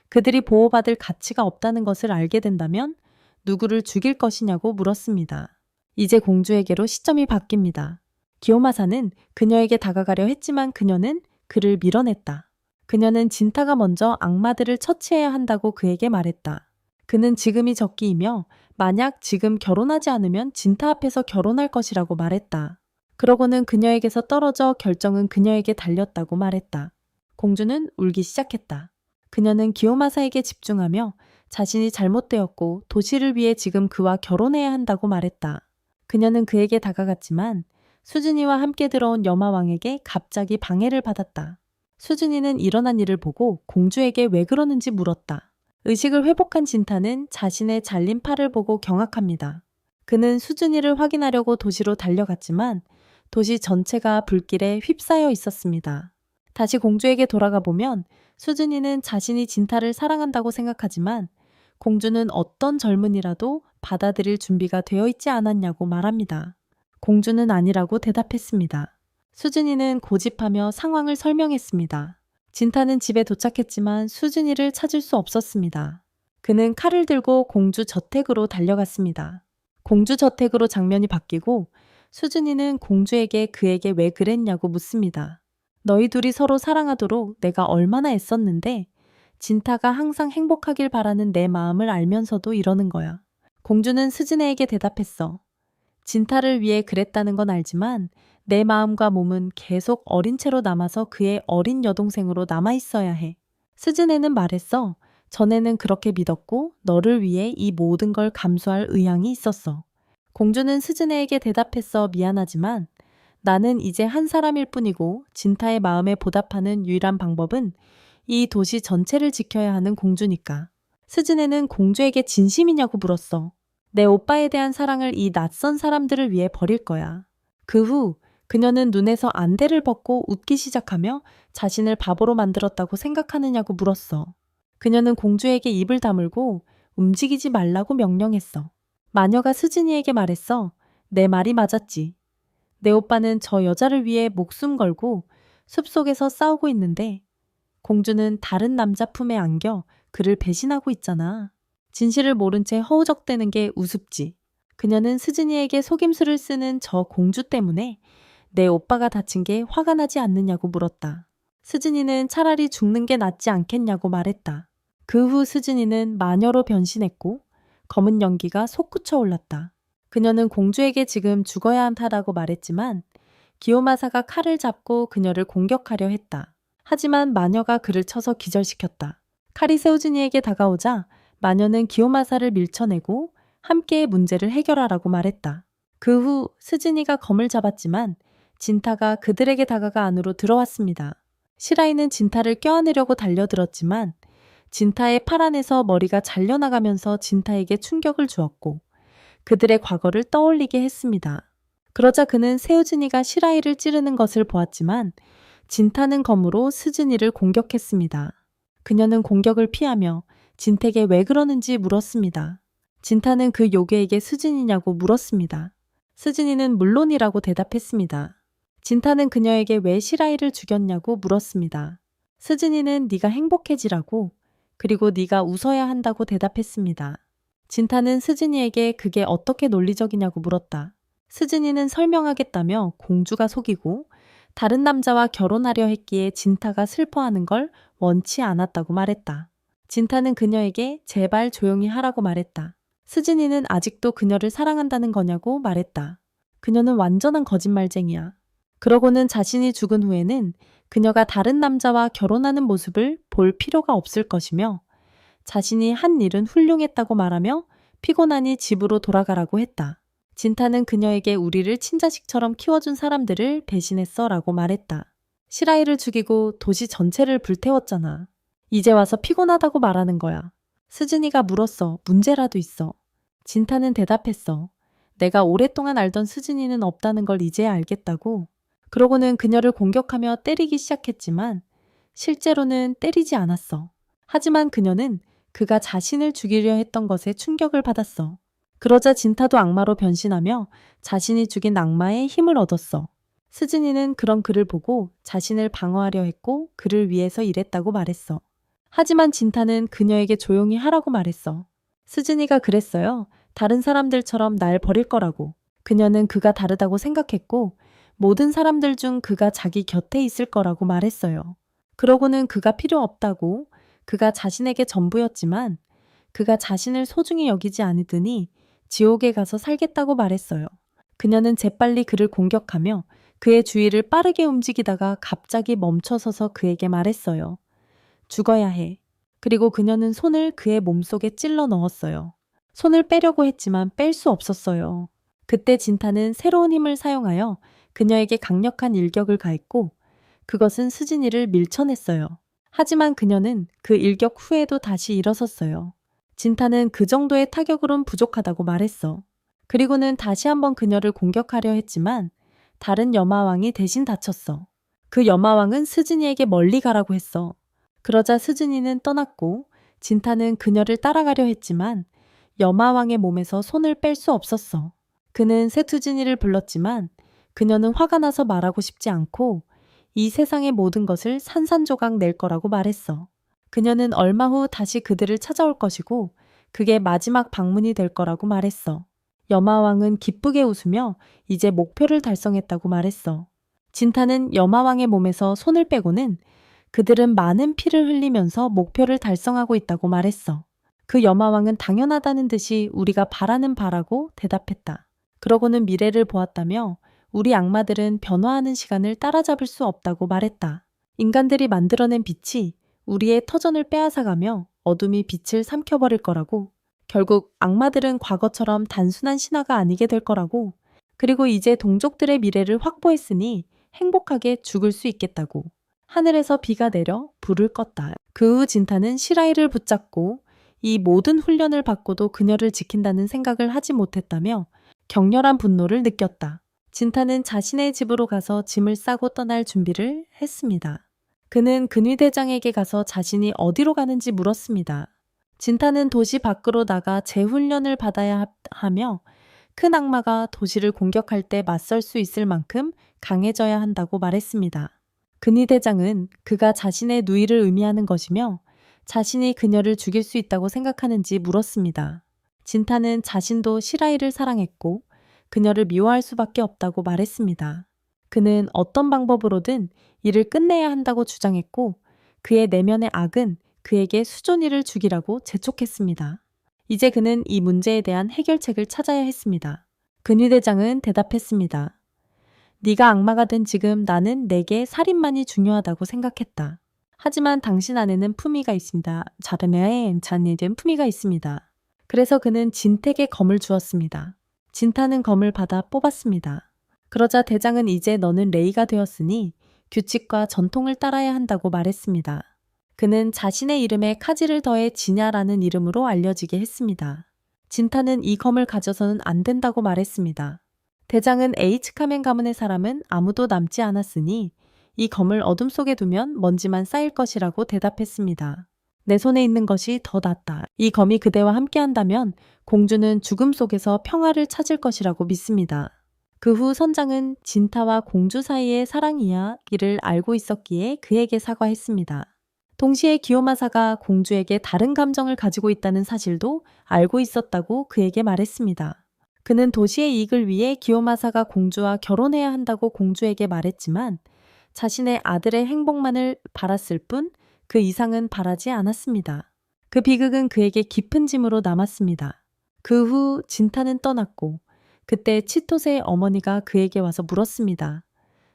그들이 보호받을 가치가 없다는 것을 알게 된다면 누구를 죽일 것이냐고 물었습니다. 이제 공주에게로 시점이 바뀝니다. 기요마사는 그녀에게 다가가려 했지만 그녀는 그를 밀어냈다. 그녀는 진타가 먼저 악마들을 처치해야 한다고 그에게 말했다. 그는 지금이 적기이며 만약 지금 결혼하지 않으면 진타 앞에서 결혼할 것이라고 말했다. 그러고는 그녀에게서 떨어져 결정은 그녀에게 달렸다고 말했다. 공주는 울기 시작했다. 그녀는 기요마사에게 집중하며 자신이 잘못되었고 도시를 위해 지금 그와 결혼해야 한다고 말했다. 그녀는 그에게 다가갔지만 수준이와 함께 들어온 여마왕에게 갑자기 방해를 받았다. 수준이는 일어난 일을 보고 공주에게 왜 그러는지 물었다. 의식을 회복한 진타는 자신의 잘린 팔을 보고 경악합니다. 그는 수준이를 확인하려고 도시로 달려갔지만 도시 전체가 불길에 휩싸여 있었습니다. 다시 공주에게 돌아가 보면 수준이는 자신이 진타를 사랑한다고 생각하지만 공주는 어떤 젊은이라도 받아들일 준비가 되어 있지 않았냐고 말합니다. 공주는 아니라고 대답했습니다. 수준이는 고집하며 상황을 설명했습니다. 진타는 집에 도착했지만 수준이를 찾을 수 없었습니다. 그는 칼을 들고 공주 저택으로 달려갔습니다. 공주 저택으로 장면이 바뀌고 수준이는 공주에게 그에게 왜 그랬냐고 묻습니다. 너희 둘이 서로 사랑하도록 내가 얼마나 애썼는데 진타가 항상 행복하길 바라는 내 마음을 알면서도 이러는 거야. 공주는 스즈네에게 대답했어. 진타를 위해 그랬다는 건 알지만 내 마음과 몸은 계속 어린 채로 남아서 그의 어린 여동생으로 남아있어야 해. 스즈네는 말했어. 전에는 그렇게 믿었고 너를 위해 이 모든 걸 감수할 의향이 있었어. 공주는 스즈네에게 대답했어. 미안하지만 나는 이제 한 사람일 뿐이고 진타의 마음에 보답하는 유일한 방법은 이 도시 전체를 지켜야 하는 공주니까. 스즈네는 공주에게 진심이냐고 물었어. 내 오빠에 대한 사랑을 이 낯선 사람들을 위해 버릴 거야. 그 후 그녀는 눈에서 안대를 벗고 웃기 시작하며 자신을 바보로 만들었다고 생각하느냐고 물었어. 그녀는 공주에게 입을 다물고 움직이지 말라고 명령했어. 마녀가 스즈니에게 말했어. 내 말이 맞았지. 내 오빠는 저 여자를 위해 목숨 걸고 숲속에서 싸우고 있는데 공주는 다른 남자 품에 안겨 그를 배신하고 있잖아. 진실을 모른 채 허우적대는 게 우습지. 그녀는 스즈니에게 속임수를 쓰는 저 공주 때문에 내 오빠가 다친 게 화가 나지 않느냐고 물었다. 스즈니는 차라리 죽는 게 낫지 않겠냐고 말했다. 그 후 스즈니는 마녀로 변신했고 검은 연기가 솟구쳐 올랐다. 그녀는 공주에게 지금 죽어야 한다라고 말했지만 기요마사가 칼을 잡고 그녀를 공격하려 했다. 하지만 마녀가 그를 쳐서 기절시켰다. 칼이 세우즈니에게 다가오자 마녀는 기요마사를 밀쳐내고 함께 문제를 해결하라고 말했다. 그 후 스즈니가 검을 잡았지만 진타가 그들에게 다가가 안으로 들어왔습니다. 시라이는 진타를 껴안으려고 달려들었지만 진타의 팔 안에서 머리가 잘려나가면서 진타에게 충격을 주었고 그들의 과거를 떠올리게 했습니다. 그러자 그는 세우즈니가 시라이를 찌르는 것을 보았지만 진타는 검으로 스즈니를 공격했습니다. 그녀는 공격을 피하며 진택에 왜 그러는지 물었습니다. 진타는 그 요괴에게 스즈니냐고 물었습니다. 스즈니는 물론이라고 대답했습니다. 진타는 그녀에게 왜 시라이를 죽였냐고 물었습니다. 스즈니는 네가 행복해지라고, 그리고 네가 웃어야 한다고 대답했습니다. 진타는 스즈니에게 그게 어떻게 논리적이냐고 물었다. 스즈니는 설명하겠다며 공주가 속이고 다른 남자와 결혼하려 했기에 진타가 슬퍼하는 걸 원치 않았다고 말했다. 진타는 그녀에게 제발 조용히 하라고 말했다. 스즈니는 아직도 그녀를 사랑한다는 거냐고 말했다. 그녀는 완전한 거짓말쟁이야. 그러고는 자신이 죽은 후에는 그녀가 다른 남자와 결혼하는 모습을 볼 필요가 없을 것이며 자신이 한 일은 훌륭했다고 말하며 피곤하니 집으로 돌아가라고 했다. 진타는 그녀에게 우리를 친자식처럼 키워준 사람들을 배신했어 라고 말했다. 시라이를 죽이고 도시 전체를 불태웠잖아. 이제 와서 피곤하다고 말하는 거야. 스즈니가 물었어. 문제라도 있어. 진타는 대답했어. 내가 오랫동안 알던 스즈니는 없다는 걸 이제야 알겠다고. 그러고는 그녀를 공격하며 때리기 시작했지만 실제로는 때리지 않았어. 하지만 그녀는 그가 자신을 죽이려 했던 것에 충격을 받았어. 그러자 진타도 악마로 변신하며 자신이 죽인 악마의 힘을 얻었어. 스즈니는 그런 그를 보고 자신을 방어하려 했고 그를 위해서 일했다고 말했어. 하지만 진타는 그녀에게 조용히 하라고 말했어. 스즈니가 그랬어요. 다른 사람들처럼 날 버릴 거라고. 그녀는 그가 다르다고 생각했고 모든 사람들 중 그가 자기 곁에 있을 거라고 말했어요. 그러고는 그가 필요 없다고, 그가 자신에게 전부였지만 그가 자신을 소중히 여기지 않으더니 지옥에 가서 살겠다고 말했어요. 그녀는 재빨리 그를 공격하며 그의 주위를 빠르게 움직이다가 갑자기 멈춰서서 그에게 말했어요. 죽어야 해. 그리고 그녀는 손을 그의 몸속에 찔러 넣었어요. 손을 빼려고 했지만 뺄 수 없었어요. 그때 진타는 새로운 힘을 사용하여 그녀에게 강력한 일격을 가했고 그것은 스즈니를 밀쳐냈어요. 하지만 그녀는 그 일격 후에도 다시 일어섰어요. 진타는 그 정도의 타격으론 부족하다고 말했어. 그리고는 다시 한번 그녀를 공격하려 했지만 다른 여마왕이 대신 다쳤어. 그 여마왕은 스즈니에게 멀리 가라고 했어. 그러자 스즈니는 떠났고 진타는 그녀를 따라가려 했지만 여마왕의 몸에서 손을 뺄 수 없었어. 그는 세투즈니를 불렀지만 그녀는 화가 나서 말하고 싶지 않고 이 세상의 모든 것을 산산조각 낼 거라고 말했어. 그녀는 얼마 후 다시 그들을 찾아올 것이고 그게 마지막 방문이 될 거라고 말했어. 여마왕은 기쁘게 웃으며 이제 목표를 달성했다고 말했어. 진타는 여마왕의 몸에서 손을 빼고는 그들은 많은 피를 흘리면서 목표를 달성하고 있다고 말했어. 그 여마왕은 당연하다는 듯이 우리가 바라는 바라고 대답했다. 그러고는 미래를 보았다며 우리 악마들은 변화하는 시간을 따라잡을 수 없다고 말했다. 인간들이 만들어낸 빛이 우리의 터전을 빼앗아가며 어둠이 빛을 삼켜버릴 거라고. 결국 악마들은 과거처럼 단순한 신화가 아니게 될 거라고. 그리고 이제 동족들의 미래를 확보했으니 행복하게 죽을 수 있겠다고. 하늘에서 비가 내려 불을 껐다. 그 후 진타는 시라이를 붙잡고 이 모든 훈련을 받고도 그녀를 지킨다는 생각을 하지 못했다며 격렬한 분노를 느꼈다. 진타는 자신의 집으로 가서 짐을 싸고 떠날 준비를 했습니다. 그는 근위대장에게 가서 자신이 어디로 가는지 물었습니다. 진타는 도시 밖으로 나가 재훈련을 받아야 하며 큰 악마가 도시를 공격할 때 맞설 수 있을 만큼 강해져야 한다고 말했습니다. 근위대장은 그가 자신의 누이를 의미하는 것이며 자신이 그녀를 죽일 수 있다고 생각하는지 물었습니다. 진타는 자신도 시라이를 사랑했고 그녀를 미워할 수밖에 없다고 말했습니다. 그는 어떤 방법으로든 일을 끝내야 한다고 주장했고 그의 내면의 악은 그에게 수존이를 죽이라고 재촉했습니다. 이제 그는 이 문제에 대한 해결책을 찾아야 했습니다. 근위대장은 대답했습니다. 네가 악마가 된 지금 나는 내게 살인만이 중요하다고 생각했다. 하지만 당신 안에는 품위가 있습니다. 자르네의 잔이된 품위가 있습니다. 그래서 그는 진택에 검을 주었습니다. 진타는 검을 받아 뽑았습니다. 그러자 대장은 이제 너는 레이가 되었으니 규칙과 전통을 따라야 한다고 말했습니다. 그는 자신의 이름에 카지를 더해 지냐라는 이름으로 알려지게 했습니다. 진타는 이 검을 가져서는 안 된다고 말했습니다. 대장은 H카멘 가문의 사람은 아무도 남지 않았으니 이 검을 어둠 속에 두면 먼지만 쌓일 것이라고 대답했습니다. 내 손에 있는 것이 더 낫다. 이 검이 그대와 함께한다면 공주는 죽음 속에서 평화를 찾을 것이라고 믿습니다. 그 후 선장은 진타와 공주 사이의 사랑 이야기를 알고 있었기에 그에게 사과했습니다. 동시에 기요마사가 공주에게 다른 감정을 가지고 있다는 사실도 알고 있었다고 그에게 말했습니다. 그는 도시의 이익을 위해 기요마사가 공주와 결혼해야 한다고 공주에게 말했지만 자신의 아들의 행복만을 바랐을 뿐 그 이상은 바라지 않았습니다. 그 비극은 그에게 깊은 짐으로 남았습니다. 그 후 진타는 떠났고 그때 치토세의 어머니가 그에게 와서 물었습니다.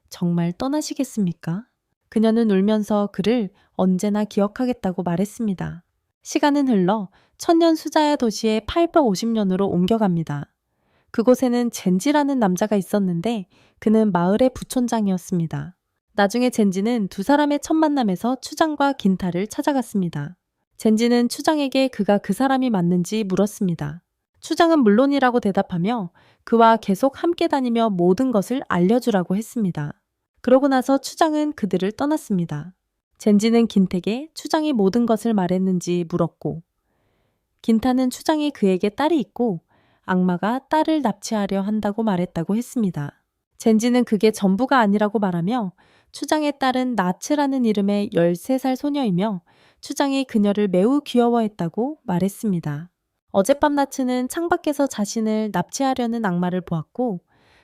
정말 떠나시겠습니까? 그녀는 울면서 그를 언제나 기억하겠다고 말했습니다. 시간은 흘러 천년 수자야 도시의 850년으로 옮겨갑니다. 그곳에는 젠지라는 남자가 있었는데 그는 마을의 부촌장이었습니다. 나중에 젠지는 두 사람의 첫 만남에서 추장과 긴타를 찾아갔습니다. 젠지는 추장에게 그가 그 사람이 맞는지 물었습니다. 추장은 물론이라고 대답하며 그와 계속 함께 다니며 모든 것을 알려주라고 했습니다. 그러고 나서 추장은 그들을 떠났습니다. 젠지는 긴택에 추장이 모든 것을 말했는지 물었고 긴타는 추장이 그에게 딸이 있고 악마가 딸을 납치하려 한다고 말했다고 했습니다. 젠지는 그게 전부가 아니라고 말하며 추장의 딸은 나츠라는 이름의 13살 소녀이며 추장이 그녀를 매우 귀여워했다고 말했습니다. 어젯밤 나츠는 창밖에서 자신을 납치하려는 악마를 보았고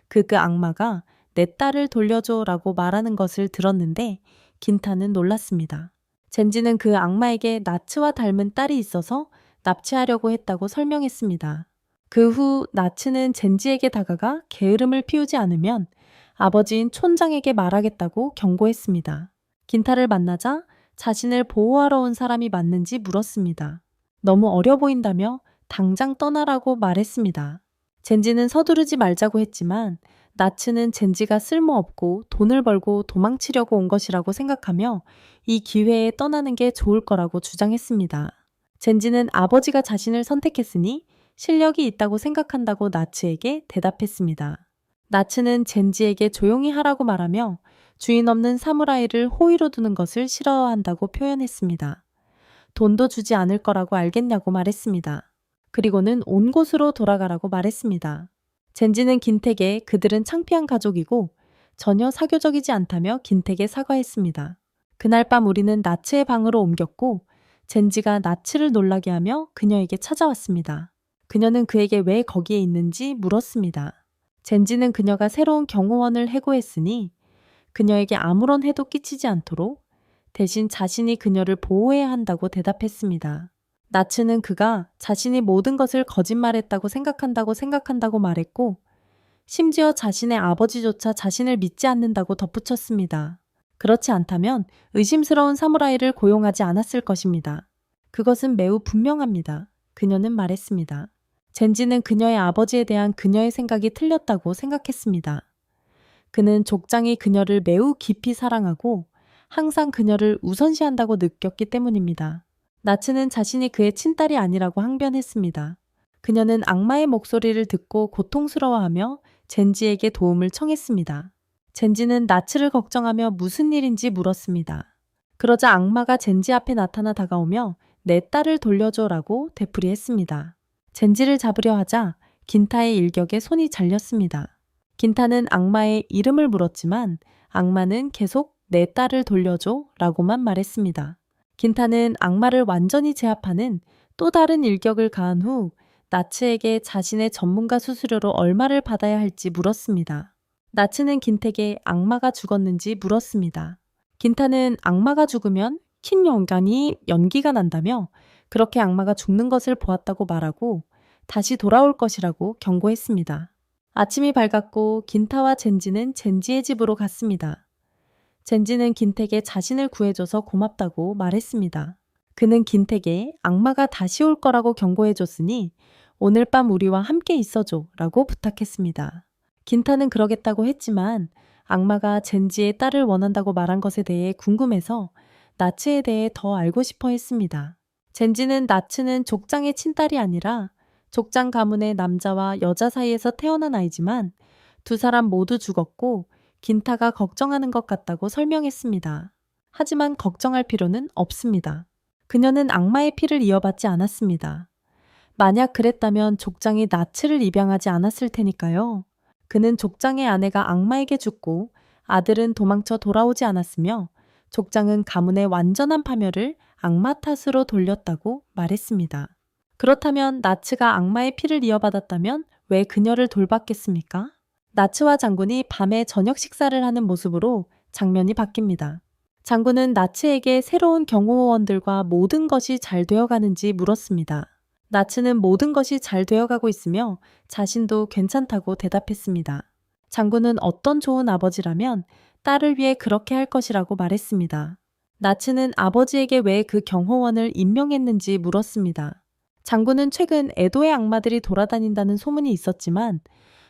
그 악마가 내 딸을 돌려줘 라고 말하는 것을 들었는데 긴타는 놀랐습니다. 젠지는 그 악마에게 나츠와 닮은 딸이 있어서 납치하려고 했다고 설명했습니다. 그 후 나츠는 젠지에게 다가가 게으름을 피우지 않으면 아버지인 촌장에게 말하겠다고 경고했습니다. 긴타를 만나자 자신을 보호하러 온 사람이 맞는지 물었습니다. 너무 어려 보인다며 당장 떠나라고 말했습니다. 젠지는 서두르지 말자고 했지만 나츠는 젠지가 쓸모없고 돈을 벌고 도망치려고 온 것이라고 생각하며 이 기회에 떠나는 게 좋을 거라고 주장했습니다. 젠지는 아버지가 자신을 선택했으니 실력이 있다고 생각한다고 나츠에게 대답했습니다. 나츠는 젠지에게 조용히 하라고 말하며 주인 없는 사무라이를 호위로 두는 것을 싫어한다고 표현했습니다. 돈도 주지 않을 거라고 알겠냐고 말했습니다. 그리고는 온 곳으로 돌아가라고 말했습니다. 젠지는 긴택에 그들은 창피한 가족이고 전혀 사교적이지 않다며 긴택에 사과했습니다. 그날 밤 우리는 나츠의 방으로 옮겼고 젠지가 나츠를 놀라게 하며 그녀에게 찾아왔습니다. 그녀는 그에게 왜 거기에 있는지 물었습니다. 젠지는 그녀가 새로운 경호원을 해고했으니 그녀에게 아무런 해도 끼치지 않도록 대신 자신이 그녀를 보호해야 한다고 대답했습니다. 나츠는 그가 자신이 모든 것을 거짓말했다고 생각한다고 말했고 심지어 자신의 아버지조차 자신을 믿지 않는다고 덧붙였습니다. 그렇지 않다면 의심스러운 사무라이를 고용하지 않았을 것입니다. 그것은 매우 분명합니다. 그녀는 말했습니다. 젠지는 그녀의 아버지에 대한 그녀의 생각이 틀렸다고 생각했습니다. 그는 족장이 그녀를 매우 깊이 사랑하고 항상 그녀를 우선시한다고 느꼈기 때문입니다. 나츠는 자신이 그의 친딸이 아니라고 항변했습니다. 그녀는 악마의 목소리를 듣고 고통스러워하며 젠지에게 도움을 청했습니다. 젠지는 나츠를 걱정하며 무슨 일인지 물었습니다. 그러자 악마가 젠지 앞에 나타나 다가오며 내 딸을 돌려줘라고 되풀이했습니다. 젠지를 잡으려 하자 긴타의 일격에 손이 잘렸습니다. 긴타는 악마의 이름을 물었지만 악마는 계속 내 딸을 돌려줘 라고만 말했습니다. 긴타는 악마를 완전히 제압하는 또 다른 일격을 가한 후 나츠에게 자신의 전문가 수수료로 얼마를 받아야 할지 물었습니다. 나츠는 긴택에 악마가 죽었는지 물었습니다. 긴타는 악마가 죽으면 킨 연간이 연기가 난다며 그렇게 악마가 죽는 것을 보았다고 말하고 다시 돌아올 것이라고 경고했습니다. 아침이 밝았고 긴타와 젠지는 젠지의 집으로 갔습니다. 젠지는 긴택에 자신을 구해줘서 고맙다고 말했습니다. 그는 긴택에 악마가 다시 올 거라고 경고해줬으니 오늘 밤 우리와 함께 있어줘 라고 부탁했습니다. 긴타는 그러겠다고 했지만 악마가 젠지의 딸을 원한다고 말한 것에 대해 궁금해서 나츠에 대해 더 알고 싶어 했습니다. 젠지는 나츠는 족장의 친딸이 아니라 족장 가문의 남자와 여자 사이에서 태어난 아이지만 두 사람 모두 죽었고 긴타가 걱정하는 것 같다고 설명했습니다. 하지만 걱정할 필요는 없습니다. 그녀는 악마의 피를 이어받지 않았습니다. 만약 그랬다면 족장이 나츠를 입양하지 않았을 테니까요. 그는 족장의 아내가 악마에게 죽고 아들은 도망쳐 돌아오지 않았으며 족장은 가문의 완전한 파멸을 악마 탓으로 돌렸다고 말했습니다. 그렇다면 나츠가 악마의 피를 이어받았다면 왜 그녀를 돌봤겠습니까? 나츠와 장군이 밤에 저녁 식사를 하는 모습으로 장면이 바뀝니다. 장군은 나츠에게 새로운 경호원들과 모든 것이 잘 되어가는지 물었습니다. 나츠는 모든 것이 잘 되어가고 있으며 자신도 괜찮다고 대답했습니다. 장군은 어떤 좋은 아버지라면 딸을 위해 그렇게 할 것이라고 말했습니다. 나츠는 아버지에게 왜 그 경호원을 임명했는지 물었습니다. 장군은 최근 에도의 악마들이 돌아다닌다는 소문이 있었지만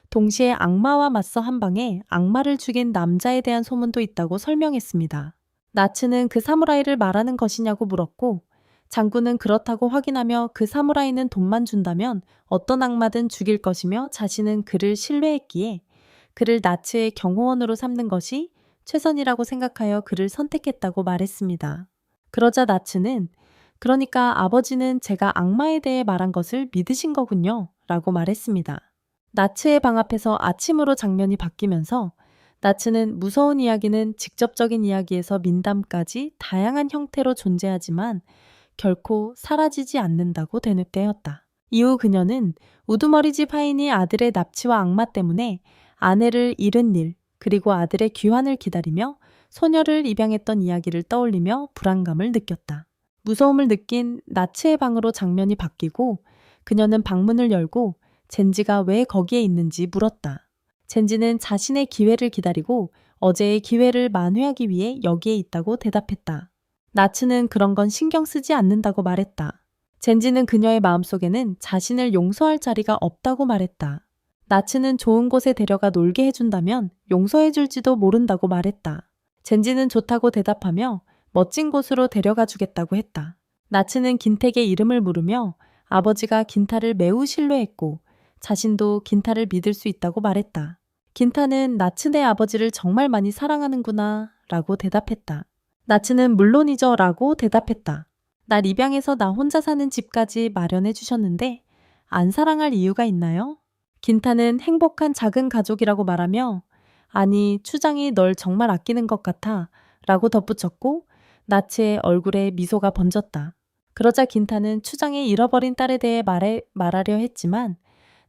동시에 악마와 맞서 한 방에 악마를 죽인 남자에 대한 소문도 있다고 설명했습니다. 나츠는 그 사무라이를 말하는 것이냐고 물었고 장군은 그렇다고 확인하며 그 사무라이는 돈만 준다면 어떤 악마든 죽일 것이며 자신은 그를 신뢰했기에 그를 나츠의 경호원으로 삼는 것이 최선이라고 생각하여 그를 선택했다고 말했습니다. 그러자 나츠는 그러니까 아버지는 제가 악마에 대해 말한 것을 믿으신 거군요 라고 말했습니다. 나츠의 방 앞에서 아침으로 장면이 바뀌면서 나츠는 무서운 이야기는 직접적인 이야기에서 민담까지 다양한 형태로 존재하지만 결코 사라지지 않는다고 대뇌되었다. 이후 그녀는 우두머리 집 하인이 아들의 납치와 악마 때문에 아내를 잃은 일, 그리고 아들의 귀환을 기다리며 소녀를 입양했던 이야기를 떠올리며 불안감을 느꼈다. 무서움을 느낀 나츠의 방으로 장면이 바뀌고 그녀는 방문을 열고 젠지가 왜 거기에 있는지 물었다. 젠지는 자신의 기회를 기다리고 어제의 기회를 만회하기 위해 여기에 있다고 대답했다. 나츠는 그런 건 신경 쓰지 않는다고 말했다. 젠지는 그녀의 마음속에는 자신을 용서할 자리가 없다고 말했다. 나츠는 좋은 곳에 데려가 놀게 해준다면 용서해줄지도 모른다고 말했다. 젠지는 좋다고 대답하며 멋진 곳으로 데려가 주겠다고 했다. 나츠는 긴택의 이름을 물으며 아버지가 긴타를 매우 신뢰했고 자신도 긴타를 믿을 수 있다고 말했다. 긴타는 나츠네 아버지를 정말 많이 사랑하는구나 라고 대답했다. 나츠는 물론이죠 라고 대답했다. 날 입양해서 나 혼자 사는 집까지 마련해 주셨는데 안 사랑할 이유가 있나요? 긴타는 행복한 작은 가족이라고 말하며 아니 추장이 널 정말 아끼는 것 같아 라고 덧붙였고 나츠의 얼굴에 미소가 번졌다. 그러자 긴타는 추장의 잃어버린 딸에 대해 말하려 했지만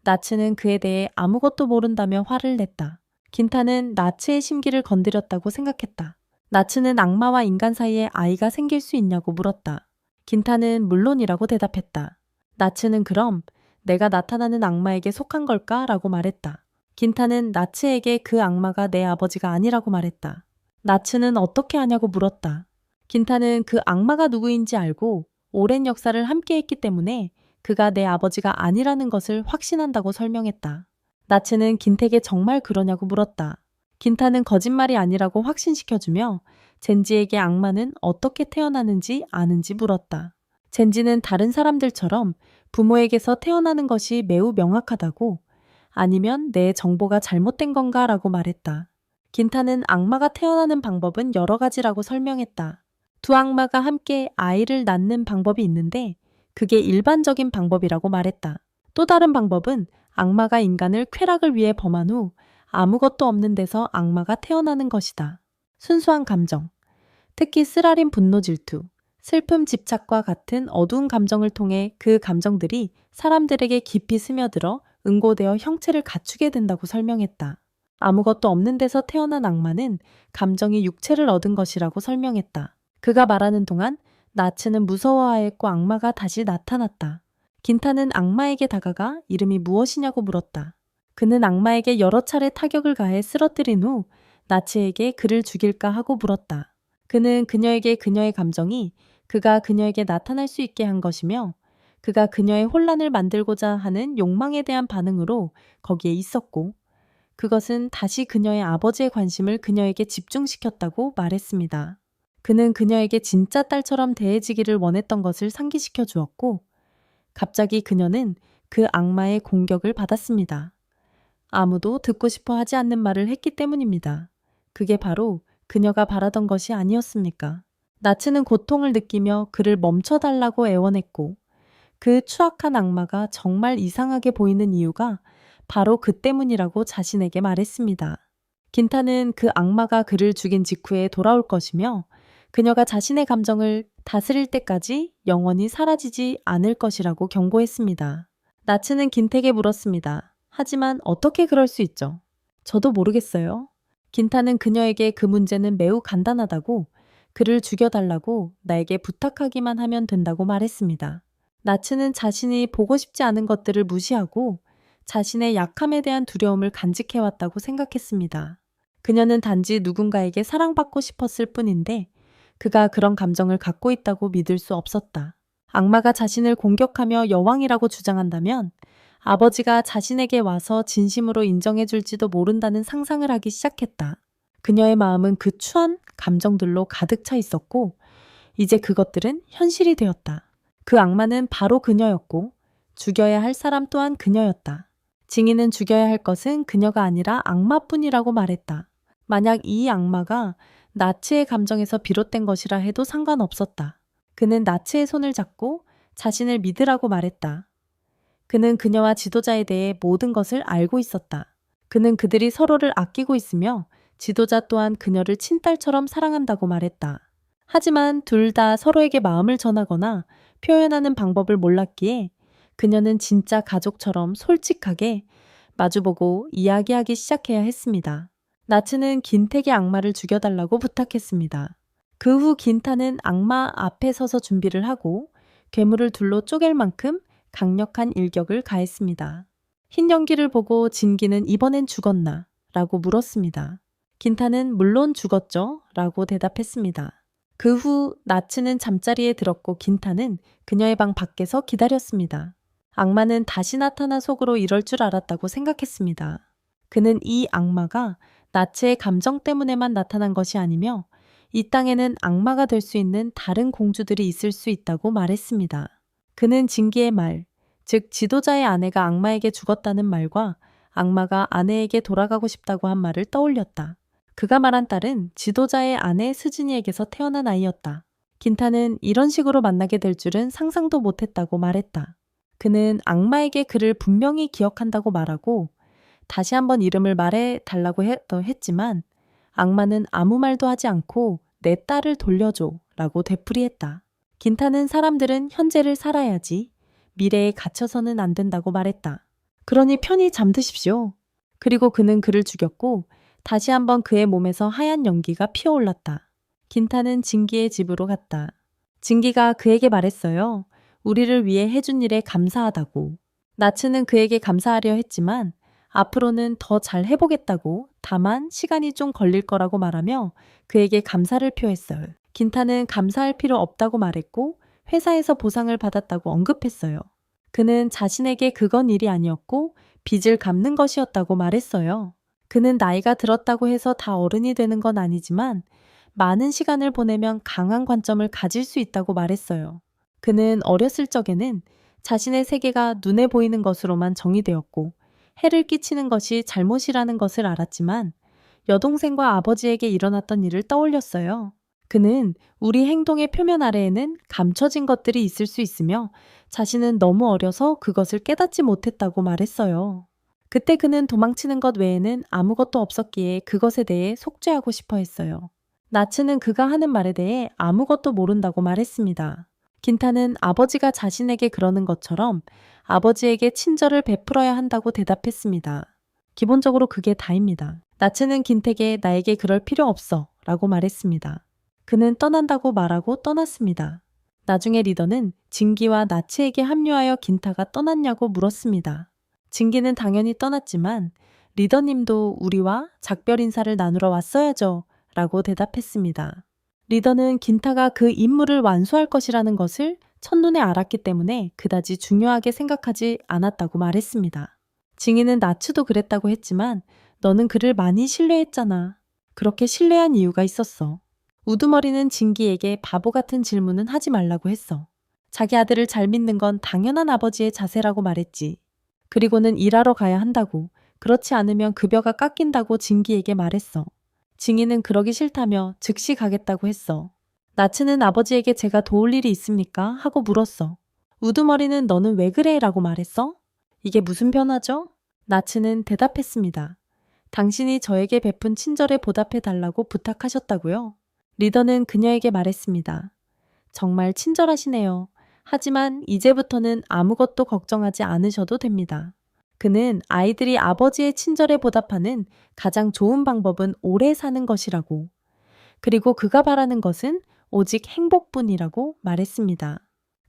나츠는 그에 대해 아무것도 모른다며 화를 냈다. 긴타는 나츠의 심기를 건드렸다고 생각했다. 나츠는 악마와 인간 사이에 아이가 생길 수 있냐고 물었다. 긴타는 물론이라고 대답했다. 나츠는 그럼 내가 나타나는 악마에게 속한 걸까? 라고 말했다. 긴타는 나츠에게 그 악마가 내 아버지가 아니라고 말했다. 나츠는 어떻게 아냐고 물었다. 긴타는 그 악마가 누구인지 알고 오랜 역사를 함께 했기 때문에 그가 내 아버지가 아니라는 것을 확신한다고 설명했다. 나츠는 긴택에 정말 그러냐고 물었다. 긴타는 거짓말이 아니라고 확신시켜주며 젠지에게 악마는 어떻게 태어나는지 아는지 물었다. 젠지는 다른 사람들처럼 부모에게서 태어나는 것이 매우 명확하다고 아니면 내 정보가 잘못된 건가 라고 말했다. 긴타는 악마가 태어나는 방법은 여러 가지라고 설명했다. 두 악마가 함께 아이를 낳는 방법이 있는데 그게 일반적인 방법이라고 말했다. 또 다른 방법은 악마가 인간을 쾌락을 위해 범한 후 아무것도 없는 데서 악마가 태어나는 것이다. 순수한 감정, 특히 쓰라린 분노 질투, 슬픔 집착과 같은 어두운 감정을 통해 그 감정들이 사람들에게 깊이 스며들어 응고되어 형체를 갖추게 된다고 설명했다. 아무것도 없는 데서 태어난 악마는 감정이 육체를 얻은 것이라고 설명했다. 그가 말하는 동안 나츠는 무서워하였고 악마가 다시 나타났다. 긴타는 악마에게 다가가 이름이 무엇이냐고 물었다. 그는 악마에게 여러 차례 타격을 가해 쓰러뜨린 후 나츠에게 그를 죽일까 하고 물었다. 그는 그녀에게 그녀의 감정이 그가 그녀에게 나타날 수 있게 한 것이며 그가 그녀의 혼란을 만들고자 하는 욕망에 대한 반응으로 거기에 있었고 그것은 다시 그녀의 아버지의 관심을 그녀에게 집중시켰다고 말했습니다. 그는 그녀에게 진짜 딸처럼 대해지기를 원했던 것을 상기시켜 주었고 갑자기 그녀는 그 악마의 공격을 받았습니다. 아무도 듣고 싶어 하지 않는 말을 했기 때문입니다. 그게 바로 그녀가 바라던 것이 아니었습니까? 나츠는 고통을 느끼며 그를 멈춰달라고 애원했고 그 추악한 악마가 정말 이상하게 보이는 이유가 바로 그 때문이라고 자신에게 말했습니다. 긴타는 그 악마가 그를 죽인 직후에 돌아올 것이며 그녀가 자신의 감정을 다스릴 때까지 영원히 사라지지 않을 것이라고 경고했습니다. 나츠는 긴택에 물었습니다. 하지만 어떻게 그럴 수 있죠? 저도 모르겠어요. 긴타는 그녀에게 그 문제는 매우 간단하다고 그를 죽여달라고 나에게 부탁하기만 하면 된다고 말했습니다. 나츠는 자신이 보고 싶지 않은 것들을 무시하고 자신의 약함에 대한 두려움을 간직해왔다고 생각했습니다. 그녀는 단지 누군가에게 사랑받고 싶었을 뿐인데 그가 그런 감정을 갖고 있다고 믿을 수 없었다. 악마가 자신을 공격하며 여왕이라고 주장한다면 아버지가 자신에게 와서 진심으로 인정해줄지도 모른다는 상상을 하기 시작했다. 그녀의 마음은 그 추한 감정들로 가득 차 있었고 이제 그것들은 현실이 되었다. 그 악마는 바로 그녀였고 죽여야 할 사람 또한 그녀였다. 징이는 죽여야 할 것은 그녀가 아니라 악마뿐이라고 말했다. 만약 이 악마가 나츠의 감정에서 비롯된 것이라 해도 상관없었다. 그는 나츠의 손을 잡고 자신을 믿으라고 말했다. 그는 그녀와 지도자에 대해 모든 것을 알고 있었다. 그는 그들이 서로를 아끼고 있으며 지도자 또한 그녀를 친딸처럼 사랑한다고 말했다. 하지만 둘 다 서로에게 마음을 전하거나 표현하는 방법을 몰랐기에 그녀는 진짜 가족처럼 솔직하게 마주보고 이야기하기 시작해야 했습니다. 나츠는 긴택의 악마를 죽여달라고 부탁했습니다. 그 후 긴타는 악마 앞에 서서 준비를 하고 괴물을 둘로 쪼갤 만큼 강력한 일격을 가했습니다. 흰 연기를 보고 진기는 이번엔 죽었나? 라고 물었습니다. 긴타는 물론 죽었죠? 라고 대답했습니다. 그 후 나츠는 잠자리에 들었고 긴타는 그녀의 방 밖에서 기다렸습니다. 악마는 다시 나타나 속으로 이럴 줄 알았다고 생각했습니다. 그는 이 악마가 나츠의 감정 때문에만 나타난 것이 아니며 이 땅에는 악마가 될 수 있는 다른 공주들이 있을 수 있다고 말했습니다. 그는 진기의 말, 즉 지도자의 아내가 악마에게 죽었다는 말과 악마가 아내에게 돌아가고 싶다고 한 말을 떠올렸다. 그가 말한 딸은 지도자의 아내 스즈니에게서 태어난 아이였다. 긴타는 이런 식으로 만나게 될 줄은 상상도 못했다고 말했다. 그는 악마에게 그를 분명히 기억한다고 말하고 다시 한번 이름을 말해 달라고 했지만 악마는 아무 말도 하지 않고 내 딸을 돌려줘 라고 되풀이했다. 긴타는 사람들은 현재를 살아야지 미래에 갇혀서는 안 된다고 말했다. 그러니 편히 잠드십시오. 그리고 그는 그를 죽였고 다시 한번 그의 몸에서 하얀 연기가 피어올랐다. 긴타는 진기의 집으로 갔다. 진기가 그에게 말했어요. 우리를 위해 해준 일에 감사하다고. 나츠는 그에게 감사하려 했지만 앞으로는 더 잘 해보겠다고 다만 시간이 좀 걸릴 거라고 말하며 그에게 감사를 표했어요. 긴타는 감사할 필요 없다고 말했고 회사에서 보상을 받았다고 언급했어요. 그는 자신에게 그건 일이 아니었고 빚을 갚는 것이었다고 말했어요. 그는 나이가 들었다고 해서 다 어른이 되는 건 아니지만 많은 시간을 보내면 강한 관점을 가질 수 있다고 말했어요. 그는 어렸을 적에는 자신의 세계가 눈에 보이는 것으로만 정의되었고 해를 끼치는 것이 잘못이라는 것을 알았지만 여동생과 아버지에게 일어났던 일을 떠올렸어요. 그는 우리 행동의 표면 아래에는 감춰진 것들이 있을 수 있으며 자신은 너무 어려서 그것을 깨닫지 못했다고 말했어요. 그때 그는 도망치는 것 외에는 아무것도 없었기에 그것에 대해 속죄하고 싶어 했어요. 나츠는 그가 하는 말에 대해 아무것도 모른다고 말했습니다. 긴타는 아버지가 자신에게 그러는 것처럼 아버지에게 친절을 베풀어야 한다고 대답했습니다. 기본적으로 그게 다입니다. 나츠는 긴택에 나에게 그럴 필요 없어 라고 말했습니다. 그는 떠난다고 말하고 떠났습니다. 나중에 리더는 진기와 나츠에게 합류하여 긴타가 떠났냐고 물었습니다. 진기는 당연히 떠났지만 리더님도 우리와 작별 인사를 나누러 왔어야죠 라고 대답했습니다. 리더는 긴타가 그 임무를 완수할 것이라는 것을 첫눈에 알았기 때문에 그다지 중요하게 생각하지 않았다고 말했습니다. 징이는 나츠도 그랬다고 했지만 너는 그를 많이 신뢰했잖아. 그렇게 신뢰한 이유가 있었어. 우두머리는 진기에게 바보 같은 질문은 하지 말라고 했어. 자기 아들을 잘 믿는 건 당연한 아버지의 자세라고 말했지. 그리고는 일하러 가야 한다고, 그렇지 않으면 급여가 깎인다고 진기에게 말했어. 징이는 그러기 싫다며 즉시 가겠다고 했어. 나츠는 아버지에게 제가 도울 일이 있습니까? 하고 물었어. 우두머리는 너는 왜 그래? 라고 말했어? 이게 무슨 변화죠? 나츠는 대답했습니다. 당신이 저에게 베푼 친절에 보답해 달라고 부탁하셨다고요? 리더는 그녀에게 말했습니다. 정말 친절하시네요. 하지만 이제부터는 아무것도 걱정하지 않으셔도 됩니다. 그는 아이들이 아버지의 친절에 보답하는 가장 좋은 방법은 오래 사는 것이라고. 그리고 그가 바라는 것은 오직 행복뿐이라고 말했습니다.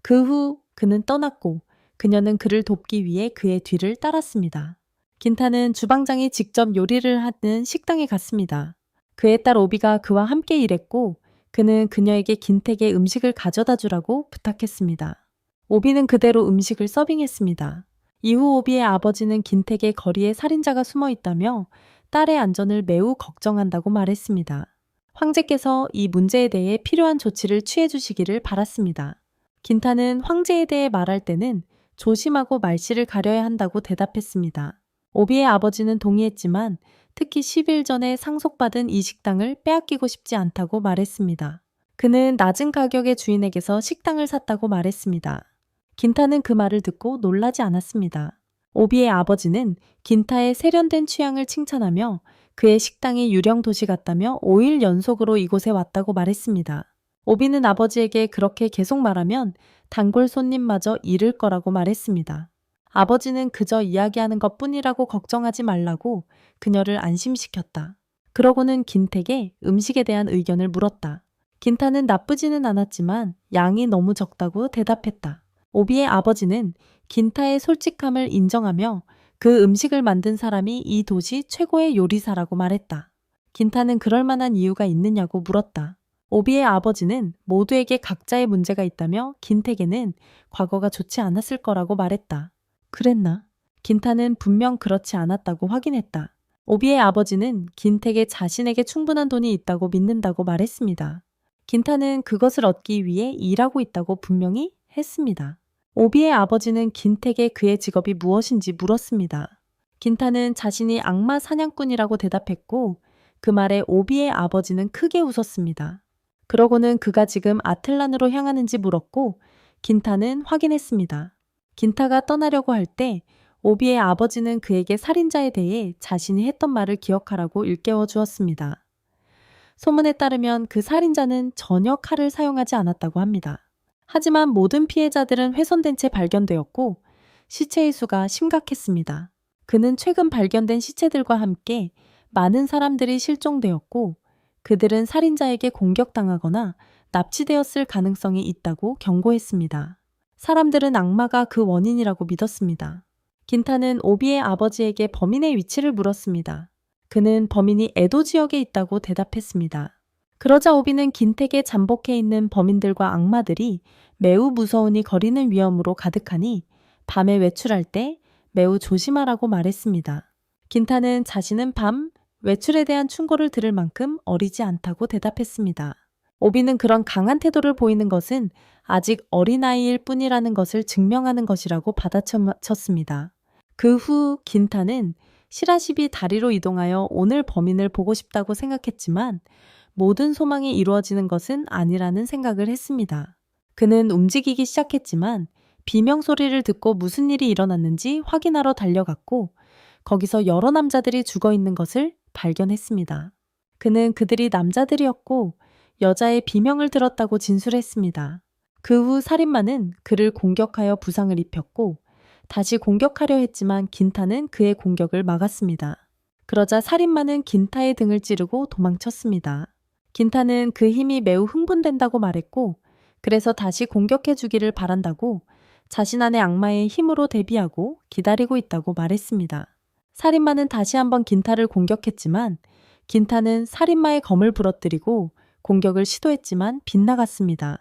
그 후 그는 떠났고 그녀는 그를 돕기 위해 그의 뒤를 따랐습니다. 긴타는 주방장이 직접 요리를 하는 식당에 갔습니다. 그의 딸 오비가 그와 함께 일했고 그는 그녀에게 긴택의 음식을 가져다 주라고 부탁했습니다. 오비는 그대로 음식을 서빙했습니다. 이후 오비의 아버지는 긴택의 거리에 살인자가 숨어 있다며 딸의 안전을 매우 걱정한다고 말했습니다. 황제께서 이 문제에 대해 필요한 조치를 취해 주시기를 바랐습니다. 긴타는 황제에 대해 말할 때는 조심하고 말씨를 가려야 한다고 대답했습니다. 오비의 아버지는 동의했지만 특히 10일 전에 상속받은 이 식당을 빼앗기고 싶지 않다고 말했습니다. 그는 낮은 가격의 주인에게서 식당을 샀다고 말했습니다. 긴타는 그 말을 듣고 놀라지 않았습니다. 오비의 아버지는 긴타의 세련된 취향을 칭찬하며 그의 식당이 유령 도시 같다며 5일 연속으로 이곳에 왔다고 말했습니다. 오비는 아버지에게 그렇게 계속 말하면 단골 손님마저 잃을 거라고 말했습니다. 아버지는 그저 이야기하는 것뿐이라고 걱정하지 말라고 그녀를 안심시켰다. 그러고는 긴택에 음식에 대한 의견을 물었다. 긴타는 나쁘지는 않았지만 양이 너무 적다고 대답했다. 오비의 아버지는 긴타의 솔직함을 인정하며 그 음식을 만든 사람이 이 도시 최고의 요리사라고 말했다. 긴타는 그럴 만한 이유가 있느냐고 물었다. 오비의 아버지는 모두에게 각자의 문제가 있다며 긴택에는 과거가 좋지 않았을 거라고 말했다. 그랬나? 긴타는 분명 그렇지 않았다고 확인했다. 오비의 아버지는 긴택에 자신에게 충분한 돈이 있다고 믿는다고 말했습니다. 긴타는 그것을 얻기 위해 일하고 있다고 분명히 했습니다. 오비의 아버지는 긴택에 그의 직업이 무엇인지 물었습니다. 긴타는 자신이 악마 사냥꾼이라고 대답했고 그 말에 오비의 아버지는 크게 웃었습니다. 그러고는 그가 지금 아틀란으로 향하는지 물었고 긴타는 확인했습니다. 긴타가 떠나려고 할 때 오비의 아버지는 그에게 살인자에 대해 자신이 했던 말을 기억하라고 일깨워 주었습니다. 소문에 따르면 그 살인자는 전혀 칼을 사용하지 않았다고 합니다. 하지만 모든 피해자들은 훼손된 채 발견되었고 시체의 수가 심각했습니다. 그는 최근 발견된 시체들과 함께 많은 사람들이 실종되었고 그들은 살인자에게 공격당하거나 납치되었을 가능성이 있다고 경고했습니다. 사람들은 악마가 그 원인이라고 믿었습니다. 긴타는 오비의 아버지에게 범인의 위치를 물었습니다. 그는 범인이 에도 지역에 있다고 대답했습니다. 그러자 오비는 긴택에 잠복해 있는 범인들과 악마들이 매우 무서우니 거리는 위험으로 가득하니 밤에 외출할 때 매우 조심하라고 말했습니다. 긴타는 자신은 밤 외출에 대한 충고를 들을 만큼 어리지 않다고 대답했습니다. 오비는 그런 강한 태도를 보이는 것은 아직 어린아이일 뿐이라는 것을 증명하는 것이라고 받아쳤습니다. 그 후 긴타는 시라시비 다리로 이동하여 오늘 범인을 보고 싶다고 생각했지만 모든 소망이 이루어지는 것은 아니라는 생각을 했습니다. 그는 움직이기 시작했지만 비명 소리를 듣고 무슨 일이 일어났는지 확인하러 달려갔고 거기서 여러 남자들이 죽어 있는 것을 발견했습니다. 그는 그들이 남자들이었고 여자의 비명을 들었다고 진술했습니다. 그 후 살인마는 그를 공격하여 부상을 입혔고 다시 공격하려 했지만 긴타는 그의 공격을 막았습니다. 그러자 살인마는 긴타의 등을 찌르고 도망쳤습니다. 긴타는 그 힘이 매우 흥분된다고 말했고 그래서 다시 공격해 주기를 바란다고 자신 안의 악마의 힘으로 대비하고 기다리고 있다고 말했습니다. 살인마는 다시 한번 긴타를 공격했지만 긴타는 살인마의 검을 부러뜨리고 공격을 시도했지만 빗나갔습니다.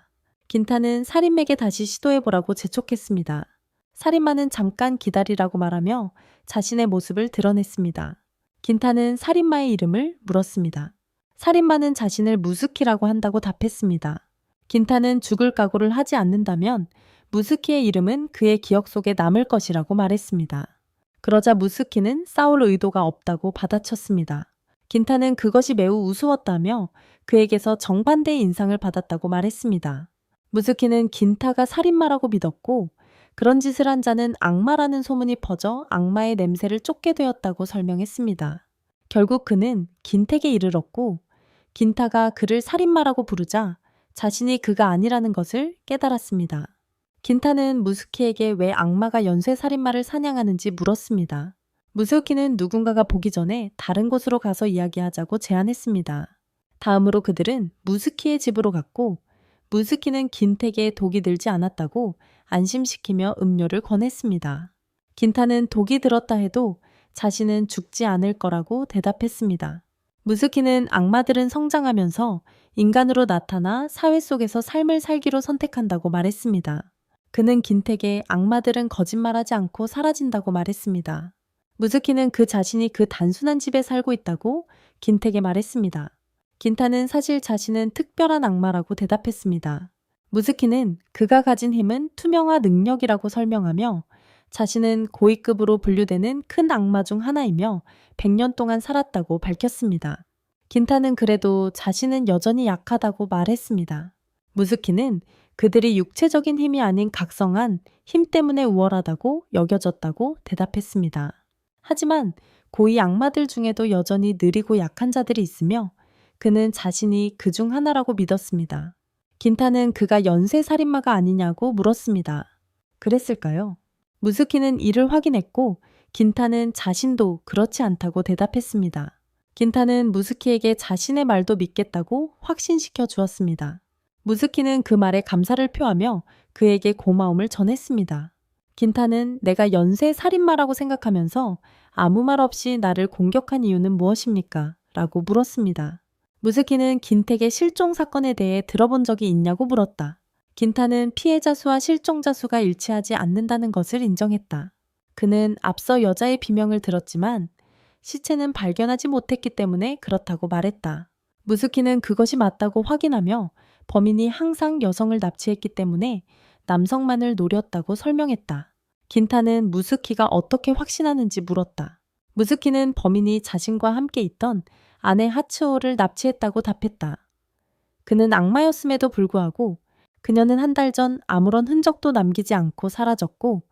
긴타는 살인마에게 다시 시도해보라고 재촉했습니다. 살인마는 잠깐 기다리라고 말하며 자신의 모습을 드러냈습니다. 긴타는 살인마의 이름을 물었습니다. 살인마는 자신을 무스키라고 한다고 답했습니다. 긴타는 죽을 각오를 하지 않는다면 무스키의 이름은 그의 기억 속에 남을 것이라고 말했습니다. 그러자 무스키는 싸울 의도가 없다고 받아쳤습니다. 긴타는 그것이 매우 우스웠다며 그에게서 정반대의 인상을 받았다고 말했습니다. 무스키는 긴타가 살인마라고 믿었고 그런 짓을 한 자는 악마라는 소문이 퍼져 악마의 냄새를 쫓게 되었다고 설명했습니다. 결국 그는 긴택에 이르렀고 긴타가 그를 살인마라고 부르자 자신이 그가 아니라는 것을 깨달았습니다. 긴타는 무스키에게 왜 악마가 연쇄살인마를 사냥하는지 물었습니다. 무스키는 누군가가 보기 전에 다른 곳으로 가서 이야기하자고 제안했습니다. 다음으로 그들은 무스키의 집으로 갔고 무스키는 긴택에 독이 들지 않았다고 안심시키며 음료를 권했습니다. 긴타는 독이 들었다 해도 자신은 죽지 않을 거라고 대답했습니다. 무스키는 악마들은 성장하면서 인간으로 나타나 사회 속에서 삶을 살기로 선택한다고 말했습니다. 그는 긴택에 악마들은 거짓말하지 않고 사라진다고 말했습니다. 무스키는 그 자신이 그 단순한 집에 살고 있다고 긴택에 말했습니다. 긴타는 사실 자신은 특별한 악마라고 대답했습니다. 무스키는 그가 가진 힘은 투명화 능력이라고 설명하며 자신은 고위급으로 분류되는 큰 악마 중 하나이며 100년 동안 살았다고 밝혔습니다. 긴타는 그래도 자신은 여전히 약하다고 말했습니다. 무스키는 그들이 육체적인 힘이 아닌 각성한 힘 때문에 우월하다고 여겨졌다고 대답했습니다. 하지만 고위 악마들 중에도 여전히 느리고 약한 자들이 있으며 그는 자신이 그 중 하나라고 믿었습니다. 긴타는 그가 연쇄살인마가 아니냐고 물었습니다. 그랬을까요? 무스키는 이를 확인했고 긴타는 자신도 그렇지 않다고 대답했습니다. 긴타는 무스키에게 자신의 말도 믿겠다고 확신시켜 주었습니다. 무스키는 그 말에 감사를 표하며 그에게 고마움을 전했습니다. 긴타는 내가 연쇄살인마라고 생각하면서 아무 말 없이 나를 공격한 이유는 무엇입니까? 라고 물었습니다. 무스키는 긴택의 실종 사건에 대해 들어본 적이 있냐고 물었다. 긴타는 피해자 수와 실종자 수가 일치하지 않는다는 것을 인정했다. 그는 앞서 여자의 비명을 들었지만 시체는 발견하지 못했기 때문에 그렇다고 말했다. 무스키는 그것이 맞다고 확인하며 범인이 항상 여성을 납치했기 때문에 남성만을 노렸다고 설명했다. 긴타는 무스키가 어떻게 확신하는지 물었다. 무스키는 범인이 자신과 함께 있던 아내 하츠오를 납치했다고 답했다. 그는 악마였음에도 불구하고 그녀는 한 달 전 아무런 흔적도 남기지 않고 사라졌고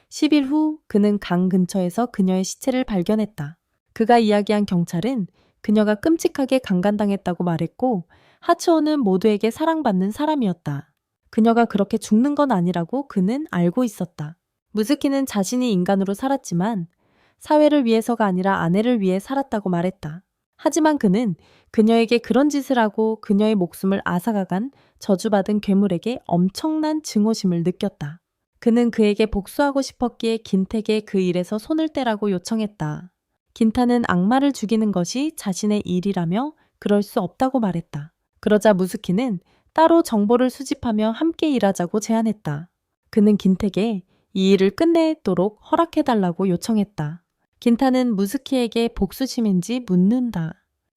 10일 후 그는 강 근처에서 그녀의 시체를 발견했다. 그가 이야기한 경찰은 그녀가 끔찍하게 강간당했다고 말했고 하츠오는 모두에게 사랑받는 사람이었다. 그녀가 그렇게 죽는 건 아니라고 그는 알고 있었다. 무스키는 자신이 인간으로 살았지만 사회를 위해서가 아니라 아내를 위해 살았다고 말했다. 하지만 그는 그녀에게 그런 짓을 하고 그녀의 목숨을 앗아가간 저주받은 괴물에게 엄청난 증오심을 느꼈다. 그는 그에게 복수하고 싶었기에 긴택에 그 일에서 손을 떼라고 요청했다. 긴타는 악마를 죽이는 것이 자신의 일이라며 그럴 수 없다고 말했다. 그러자 무스키는 따로 정보를 수집하며 함께 일하자고 제안했다. 그는 긴택에 이 일을 끝내도록 허락해달라고 요청했다. 긴타는 무스키에게 복수심인지 묻는다.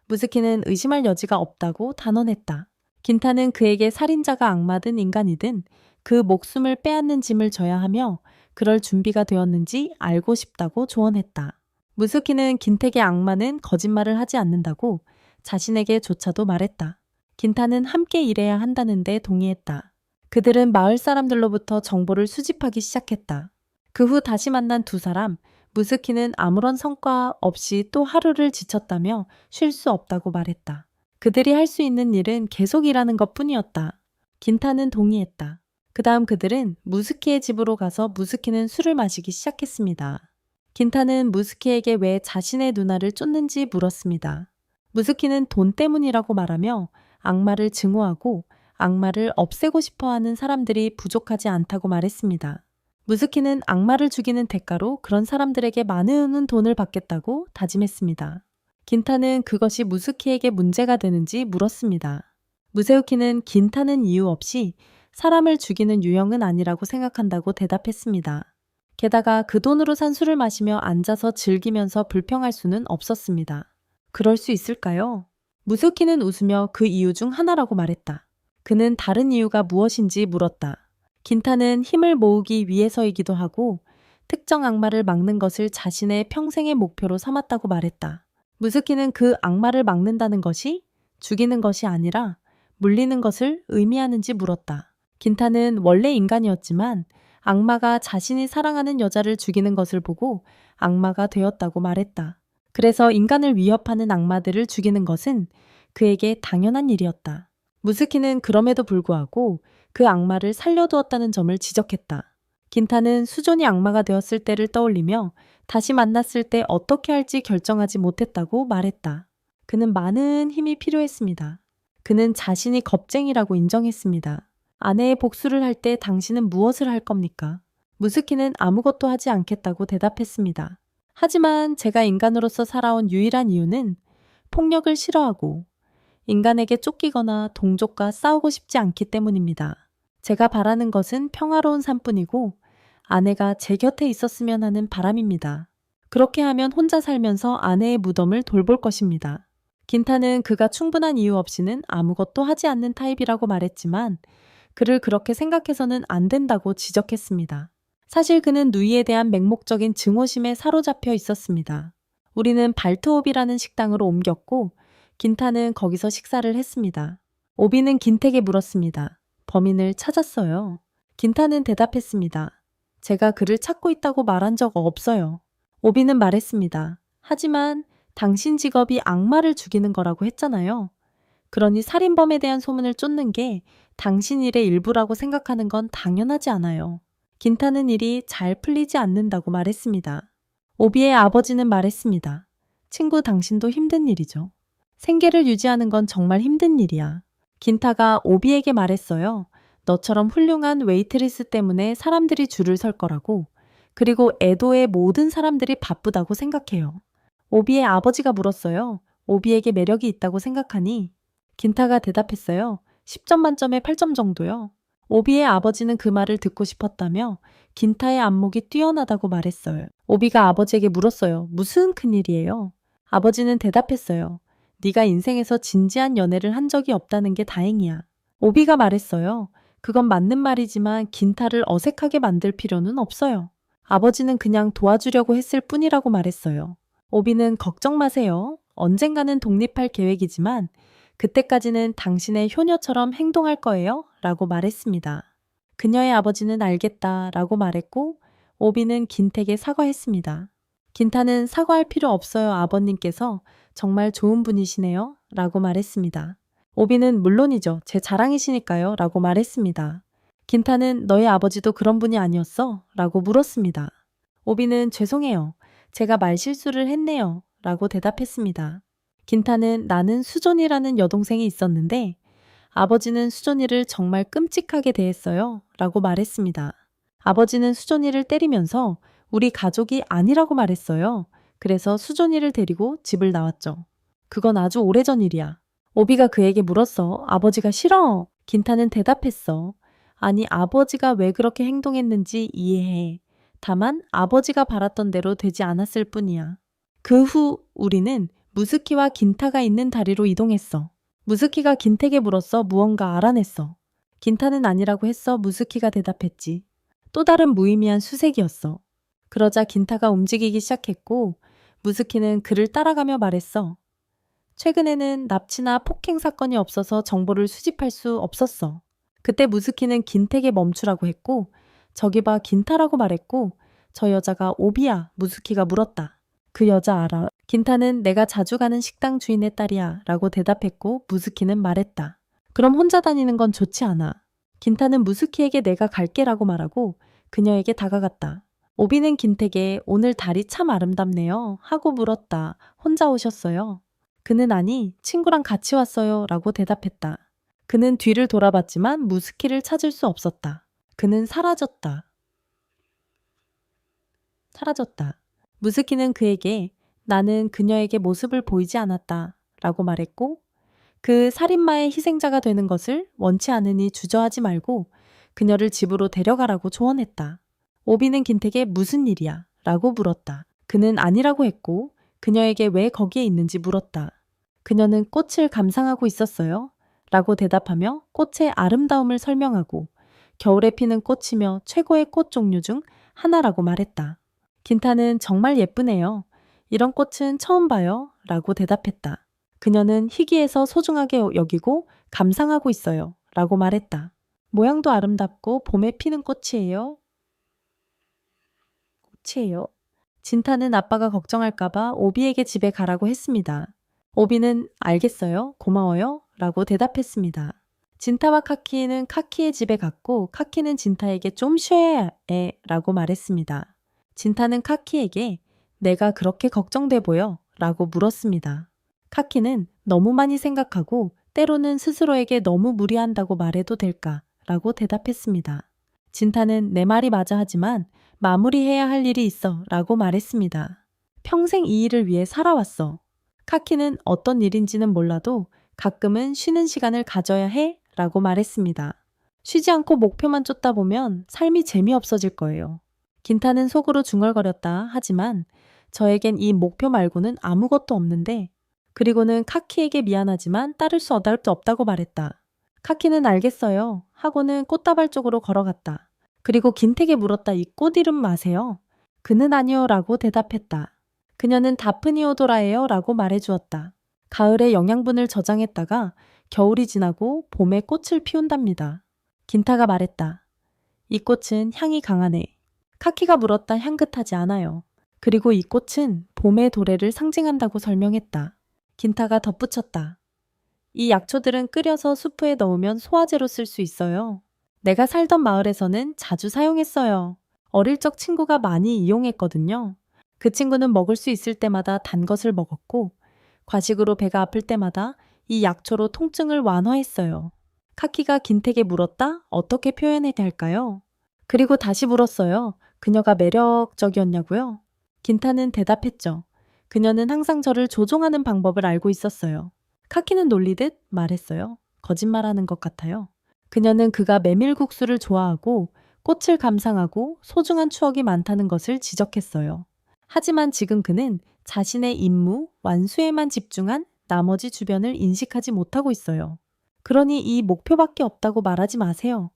무스키는 의심할 여지가 없다고 단언했다. 긴타는 그에게 살인자가 악마든 인간이든 그 목숨을 빼앗는 짐을 져야 하며 그럴 준비가 되었는지 알고 싶다고 조언했다. 무스키는 긴택의 악마는 거짓말을 하지 않는다고 자신에게조차도 말했다. 긴타는 함께 일해야 한다는데 동의했다. 그들은 마을 사람들로부터 정보를 수집하기 시작했다. 그 후 다시 만난 두 사람, 무스키는 아무런 성과 없이 또 하루를 지쳤다며 쉴 수 없다고 말했다. 그들이 할 수 있는 일은 계속 일하는 것뿐이었다. 긴타는 동의했다. 그 다음 그들은 무스키의 집으로 가서 무스키는 술을 마시기 시작했습니다. 긴타는 무스키에게 왜 자신의 누나를 쫓는지 물었습니다. 무스키는 돈 때문이라고 말하며 악마를 증오하고 악마를 없애고 싶어하는 사람들이 부족하지 않다고 말했습니다. 무스키는 악마를 죽이는 대가로 그런 사람들에게 많은 돈을 받겠다고 다짐했습니다. 긴타는 그것이 무스키에게 문제가 되는지 물었습니다. 무세우키는 긴타는 이유 없이 사람을 죽이는 유형은 아니라고 생각한다고 대답했습니다. 게다가 그 돈으로 산 술을 마시며 앉아서 즐기면서 불평할 수는 없었습니다. 그럴 수 있을까요? 무스키는 웃으며 그 이유 중 하나라고 말했다. 그는 다른 이유가 무엇인지 물었다. 긴타는 힘을 모으기 위해서이기도 하고 특정 악마를 막는 것을 자신의 평생의 목표로 삼았다고 말했다. 무스키는 그 악마를 막는다는 것이 죽이는 것이 아니라 물리는 것을 의미하는지 물었다. 긴타는 원래 인간이었지만 악마가 자신이 사랑하는 여자를 죽이는 것을 보고 악마가 되었다고 말했다. 그래서 인간을 위협하는 악마들을 죽이는 것은 그에게 당연한 일이었다. 무스키는 그럼에도 불구하고 그 악마를 살려두었다는 점을 지적했다. 긴타는 수존이 악마가 되었을 때를 떠올리며 다시 만났을 때 어떻게 할지 결정하지 못했다고 말했다. 그는 많은 힘이 필요했습니다. 그는 자신이 겁쟁이라고 인정했습니다. 아내의 복수를 할 때 당신은 무엇을 할 겁니까? 무스키는 아무것도 하지 않겠다고 대답했습니다. 하지만 제가 인간으로서 살아온 유일한 이유는 폭력을 싫어하고 인간에게 쫓기거나 동족과 싸우고 싶지 않기 때문입니다. 제가 바라는 것은 평화로운 삶뿐이고 아내가 제 곁에 있었으면 하는 바람입니다. 그렇게 하면 혼자 살면서 아내의 무덤을 돌볼 것입니다. 긴타는 그가 충분한 이유 없이는 아무것도 하지 않는 타입이라고 말했지만 그를 그렇게 생각해서는 안 된다고 지적했습니다. 사실 그는 누이에 대한 맹목적인 증오심에 사로잡혀 있었습니다. 우리는 발트옵이라는 식당으로 옮겼고 긴타는 거기서 식사를 했습니다. 오비는 긴택에 물었습니다. 범인을 찾았어요. 긴타는 대답했습니다. 제가 그를 찾고 있다고 말한 적 없어요. 오비는 말했습니다. 하지만 당신 직업이 악마를 죽이는 거라고 했잖아요. 그러니 살인범에 대한 소문을 쫓는 게 당신 일의 일부라고 생각하는 건 당연하지 않아요. 긴타는 일이 잘 풀리지 않는다고 말했습니다. 오비의 아버지는 말했습니다. 친구 당신도 힘든 일이죠. 생계를 유지하는 건 정말 힘든 일이야. 긴타가 오비에게 말했어요. 너처럼 훌륭한 웨이트리스 때문에 사람들이 줄을 설 거라고. 그리고 에도의 모든 사람들이 바쁘다고 생각해요. 오비의 아버지가 물었어요. 오비에게 매력이 있다고 생각하니? 긴타가 대답했어요. 10점 만점에 8점 정도요. 오비의 아버지는 그 말을 듣고 싶었다며 긴타의 안목이 뛰어나다고 말했어요. 오비가 아버지에게 물었어요. 무슨 큰일이에요? 아버지는 대답했어요. 네가 인생에서 진지한 연애를 한 적이 없다는 게 다행이야. 오비가 말했어요. 그건 맞는 말이지만 긴타를 어색하게 만들 필요는 없어요. 아버지는 그냥 도와주려고 했을 뿐이라고 말했어요. 오비는 걱정 마세요. 언젠가는 독립할 계획이지만 그때까지는 당신의 효녀처럼 행동할 거예요. 라고 말했습니다. 그녀의 아버지는 알겠다 라고 말했고 오비는 긴택에 사과했습니다. 긴타는 사과할 필요 없어요. 아버님께서 정말 좋은 분이시네요. 라고 말했습니다. 오비는 물론이죠. 제 자랑이시니까요. 라고 말했습니다. 긴타는 너의 아버지도 그런 분이 아니었어? 라고 물었습니다. 오비는 죄송해요. 제가 말실수를 했네요. 라고 대답했습니다. 긴타는 나는 수존이라는 여동생이 있었는데 아버지는 수존이를 정말 끔찍하게 대했어요. 라고 말했습니다. 아버지는 수존이를 때리면서 우리 가족이 아니라고 말했어요. 그래서 수존이를 데리고 집을 나왔죠. 그건 아주 오래전 일이야. 오비가 그에게 물었어. 아버지가 싫어. 긴타는 대답했어. 아니 아버지가 왜 그렇게 행동했는지 이해해. 다만 아버지가 바랐던 대로 되지 않았을 뿐이야. 그 후 우리는 무스키와 긴타가 있는 다리로 이동했어. 무스키가 긴택에 물었어. 무언가 알아냈어. 긴타는 아니라고 했어. 무스키가 대답했지. 또 다른 무의미한 수색이었어. 그러자 긴타가 움직이기 시작했고 무스키는 그를 따라가며 말했어. 최근에는 납치나 폭행 사건이 없어서 정보를 수집할 수 없었어. 그때 무스키는 긴택에 멈추라고 했고 저기 봐 긴타라고 말했고 저 여자가 오비야. 무스키가 물었다. 그 여자 알아? 긴타는 내가 자주 가는 식당 주인의 딸이야 라고 대답했고 무스키는 말했다. 그럼 혼자 다니는 건 좋지 않아. 긴타는 무스키에게 내가 갈게라고 말하고 그녀에게 다가갔다. 오비는 긴택에 오늘 달이 참 아름답네요 하고 물었다. 혼자 오셨어요? 그는 아니 친구랑 같이 왔어요 라고 대답했다. 그는 뒤를 돌아봤지만 무스키를 찾을 수 없었다. 그는 사라졌다. 무스키는 그에게 나는 그녀에게 모습을 보이지 않았다 라고 말했고 그 살인마의 희생자가 되는 것을 원치 않으니 주저하지 말고 그녀를 집으로 데려가라고 조언했다. 오비는 긴택에 무슨 일이야? 라고 물었다. 그는 아니라고 했고 그녀에게 왜 거기에 있는지 물었다. 그녀는 꽃을 감상하고 있었어요. 라고 대답하며 꽃의 아름다움을 설명하고 겨울에 피는 꽃이며 최고의 꽃 종류 중 하나라고 말했다. 긴타는 정말 예쁘네요. 이런 꽃은 처음 봐요. 라고 대답했다. 그녀는 희귀해서 소중하게 여기고 감상하고 있어요. 라고 말했다. 모양도 아름답고 봄에 피는 꽃이에요. 꽃이에요. 진타는 아빠가 걱정할까봐 오비에게 집에 가라고 했습니다. 오비는 알겠어요. 고마워요. 라고 대답했습니다. 진타와 카키는 카키의 집에 갔고 카키는 진타에게 좀 쉬어야 해 라고 말했습니다. 진타는 카키에게 내가 그렇게 걱정돼 보여 라고 물었습니다. 카키는 너무 많이 생각하고 때로는 스스로에게 너무 무리한다고 말해도 될까 라고 대답했습니다. 진타는 내 말이 맞아 하지만 마무리해야 할 일이 있어 라고 말했습니다. 평생 이 일을 위해 살아왔어. 카키는 어떤 일인지는 몰라도 가끔은 쉬는 시간을 가져야 해 라고 말했습니다. 쉬지 않고 목표만 쫓다 보면 삶이 재미없어질 거예요. 긴타는 속으로 중얼거렸다 하지만 저에겐 이 목표 말고는 아무것도 없는데 그리고는 카키에게 미안하지만 따를 수 없다고 말했다. 카키는 알겠어요 하고는 꽃다발 쪽으로 걸어갔다. 그리고 긴택에 물었다. 이 꽃 이름 아세요? 그는 아니요 라고 대답했다. 그녀는 다프니오도라예요 라고 말해주었다. 가을에 영양분을 저장했다가 겨울이 지나고 봄에 꽃을 피운답니다. 긴타가 말했다. 이 꽃은 향이 강하네. 카키가 물었다. 향긋하지 않아요. 그리고 이 꽃은 봄의 도래를 상징한다고 설명했다. 긴타가 덧붙였다. 이 약초들은 끓여서 수프에 넣으면 소화제로 쓸 수 있어요. 내가 살던 마을에서는 자주 사용했어요. 어릴 적 친구가 많이 이용했거든요. 그 친구는 먹을 수 있을 때마다 단 것을 먹었고 과식으로 배가 아플 때마다 이 약초로 통증을 완화했어요. 카키가 긴택에 물었다. 어떻게 표현해야 할까요? 그리고 다시 물었어요. 그녀가 매력적이었냐고요? 긴타는 대답했죠. 그녀는 항상 저를 조종하는 방법을 알고 있었어요. 카키는 놀리듯 말했어요. 거짓말하는 것 같아요. 그녀는 그가 메밀국수를 좋아하고 꽃을 감상하고 소중한 추억이 많다는 것을 지적했어요. 하지만 지금 그는 자신의 임무, 완수에만 집중한 나머지 주변을 인식하지 못하고 있어요. 그러니 이 목표밖에 없다고 말하지 마세요.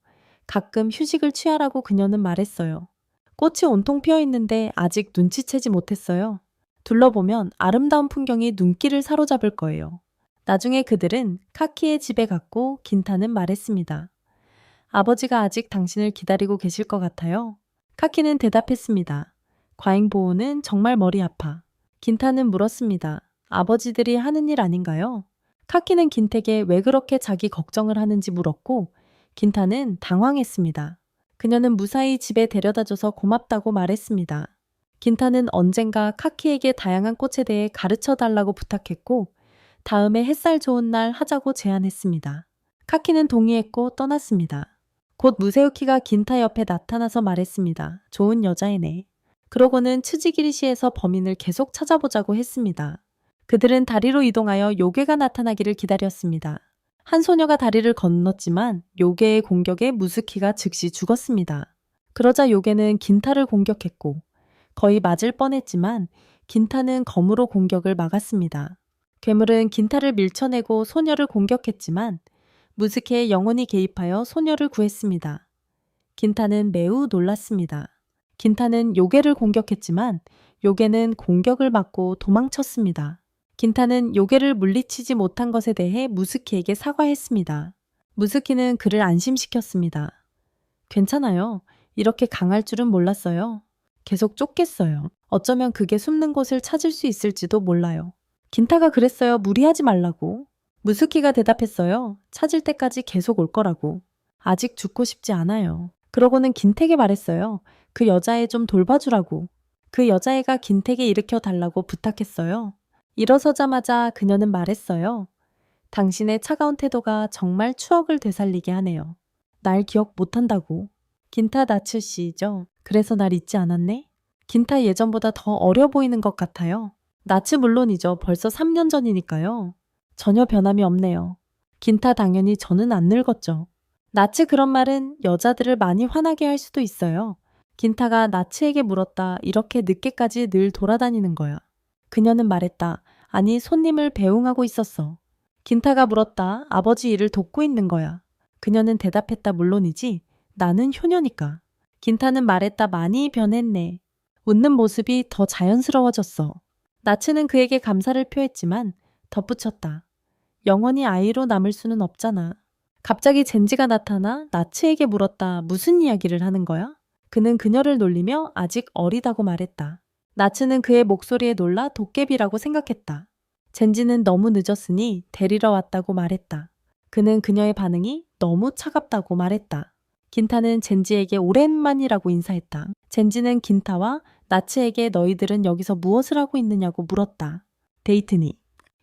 가끔 휴식을 취하라고 그녀는 말했어요. 꽃이 온통 피어 있는데 아직 눈치채지 못했어요. 둘러보면 아름다운 풍경이 눈길을 사로잡을 거예요. 나중에 그들은 카키의 집에 갔고 긴타는 말했습니다. 아버지가 아직 당신을 기다리고 계실 것 같아요. 카키는 대답했습니다. 과잉보호는 정말 머리 아파. 긴타는 물었습니다. 아버지들이 하는 일 아닌가요? 카키는 긴택에 왜 그렇게 자기 걱정을 하는지 물었고 긴타는 당황했습니다. 그녀는 무사히 집에 데려다줘서 고맙다고 말했습니다. 긴타는 언젠가 카키에게 다양한 꽃에 대해 가르쳐 달라고 부탁했고 다음에 햇살 좋은 날 하자고 제안했습니다. 카키는 동의했고 떠났습니다. 곧 무세우키가 긴타 옆에 나타나서 말했습니다. 좋은 여자애네. 그러고는 츠지기리시에서 범인을 계속 찾아보자고 했습니다. 그들은 다리로 이동하여 요괴가 나타나기를 기다렸습니다. 한 소녀가 다리를 건넜지만 요괴의 공격에 무스키가 즉시 죽었습니다. 그러자 요괴는 긴타를 공격했고 거의 맞을 뻔했지만 긴타는 검으로 공격을 막았습니다. 괴물은 긴타를 밀쳐내고 소녀를 공격했지만 무스키의 영혼이 개입하여 소녀를 구했습니다. 긴타는 매우 놀랐습니다. 긴타는 요괴를 공격했지만 요괴는 공격을 막고 도망쳤습니다. 긴타는 요괴를 물리치지 못한 것에 대해 무스키에게 사과했습니다. 무스키는 그를 안심시켰습니다. 괜찮아요. 이렇게 강할 줄은 몰랐어요. 계속 쫓겠어요. 어쩌면 그게 숨는 곳을 찾을 수 있을지도 몰라요. 긴타가 그랬어요. 무리하지 말라고. 무스키가 대답했어요. 찾을 때까지 계속 올 거라고. 아직 죽고 싶지 않아요. 그러고는 긴택에 말했어요. 그 여자애 좀 돌봐주라고. 그 여자애가 긴택에 일으켜 달라고 부탁했어요. 일어서자마자 그녀는 말했어요. 당신의 차가운 태도가 정말 추억을 되살리게 하네요. 날 기억 못한다고. 긴타 나츠 씨죠. 그래서 날 잊지 않았네? 긴타 예전보다 더 어려 보이는 것 같아요. 나츠 물론이죠. 벌써 3년 전이니까요. 전혀 변함이 없네요. 긴타 당연히 저는 안 늙었죠. 나츠 그런 말은 여자들을 많이 화나게 할 수도 있어요. 긴타가 나츠에게 물었다. 이렇게 늦게까지 늘 돌아다니는 거야. 그녀는 말했다. 아니 손님을 배웅하고 있었어. 긴타가 물었다. 아버지 일을 돕고 있는 거야. 그녀는 대답했다. 물론이지. 나는 효녀니까. 긴타는 말했다. 많이 변했네. 웃는 모습이 더 자연스러워졌어. 나츠는 그에게 감사를 표했지만 덧붙였다. 영원히 아이로 남을 수는 없잖아. 갑자기 젠지가 나타나 나츠에게 물었다. 무슨 이야기를 하는 거야? 그는 그녀를 놀리며 아직 어리다고 말했다. 나츠는 그의 목소리에 놀라 도깨비라고 생각했다. 젠지는 너무 늦었으니 데리러 왔다고 말했다. 그는 그녀의 반응이 너무 차갑다고 말했다. 긴타는 젠지에게 오랜만이라고 인사했다. 젠지는 긴타와 나츠에게 너희들은 여기서 무엇을 하고 있느냐고 물었다. 데이트니.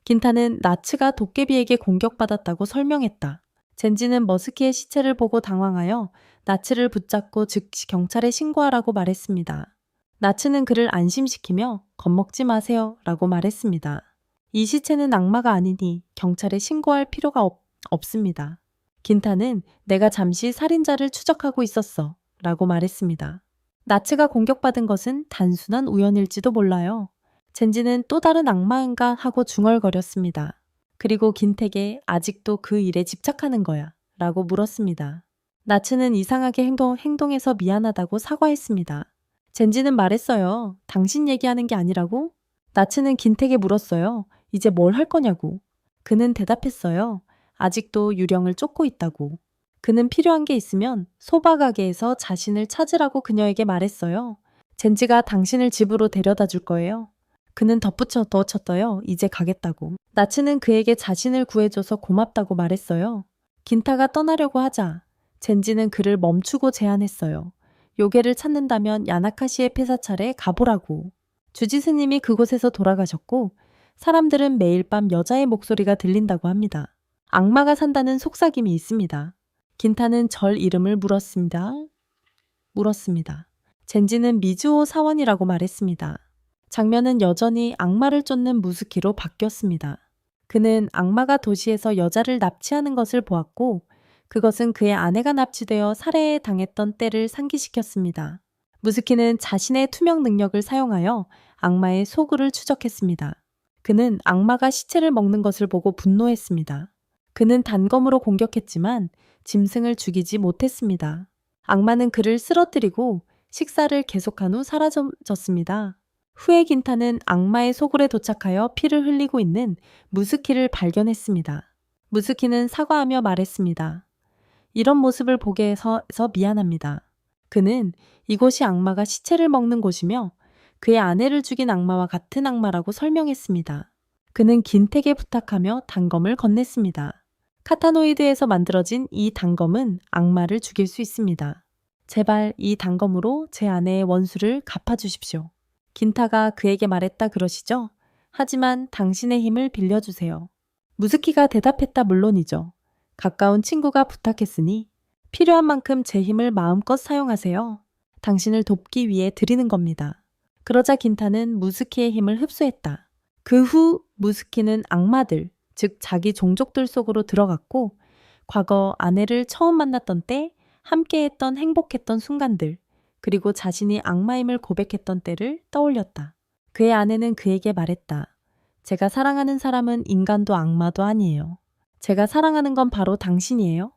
긴타는 나츠가 도깨비에게 공격받았다고 설명했다. 젠지는 머스키의 시체를 보고 당황하여 나츠를 붙잡고 즉시 경찰에 신고하라고 말했습니다. 나츠는 그를 안심시키며 겁먹지 마세요 라고 말했습니다. 이 시체는 악마가 아니니 경찰에 신고할 필요가 없습니다. 긴타는 내가 잠시 살인자를 추적하고 있었어 라고 말했습니다. 나츠가 공격받은 것은 단순한 우연일지도 몰라요. 젠지는 또 다른 악마인가 하고 중얼거렸습니다. 그리고 긴택에 아직도 그 일에 집착하는 거야 라고 물었습니다. 나츠는 이상하게 행동해서 미안하다고 사과했습니다. 젠지는 말했어요. 당신 얘기하는 게 아니라고? 나츠는 긴택에 물었어요. 이제 뭘 할 거냐고. 그는 대답했어요. 아직도 유령을 쫓고 있다고. 그는 필요한 게 있으면 소바 가게에서 자신을 찾으라고 그녀에게 말했어요. 젠지가 당신을 집으로 데려다 줄 거예요. 그는 덧붙였어요. 이제 가겠다고. 나츠는 그에게 자신을 구해줘서 고맙다고 말했어요. 긴타가 떠나려고 하자 젠지는 그를 멈추고 제안했어요. 요괴를 찾는다면 야나카시의 폐사찰에 가보라고. 주지스님이 그곳에서 돌아가셨고 사람들은 매일 밤 여자의 목소리가 들린다고 합니다. 악마가 산다는 속삭임이 있습니다. 긴타는 절 이름을 물었습니다. 젠지는 미즈오 사원이라고 말했습니다. 장면은 여전히 악마를 쫓는 무스키로 바뀌었습니다. 그는 악마가 도시에서 여자를 납치하는 것을 보았고 그것은 그의 아내가 납치되어 살해에 당했던 때를 상기시켰습니다. 무스키는 자신의 투명 능력을 사용하여 악마의 소굴을 추적했습니다. 그는 악마가 시체를 먹는 것을 보고 분노했습니다. 그는 단검으로 공격했지만 짐승을 죽이지 못했습니다. 악마는 그를 쓰러뜨리고 식사를 계속한 후 사라졌습니다. 후에 긴타는 악마의 소굴에 도착하여 피를 흘리고 있는 무스키를 발견했습니다. 무스키는 사과하며 말했습니다. 이런 모습을 보게 해서 미안합니다. 그는 이곳이 악마가 시체를 먹는 곳이며 그의 아내를 죽인 악마와 같은 악마라고 설명했습니다. 그는 긴택에 부탁하며 단검을 건넸습니다. 카타노이드에서 만들어진 이 단검은 악마를 죽일 수 있습니다. 제발 이 단검으로 제 아내의 원수를 갚아주십시오. 긴타가 그에게 말했다 그러시죠? 하지만 당신의 힘을 빌려주세요. 무스키가 대답했다 물론이죠. 가까운 친구가 부탁했으니 필요한 만큼 제 힘을 마음껏 사용하세요. 당신을 돕기 위해 드리는 겁니다. 그러자 긴타는 무스키의 힘을 흡수했다. 그 후 무스키는 악마들, 즉 자기 종족들 속으로 들어갔고 과거 아내를 처음 만났던 때 함께했던 행복했던 순간들 그리고 자신이 악마임을 고백했던 때를 떠올렸다. 그의 아내는 그에게 말했다. 제가 사랑하는 사람은 인간도 악마도 아니에요. 제가 사랑하는 건 바로 당신이에요.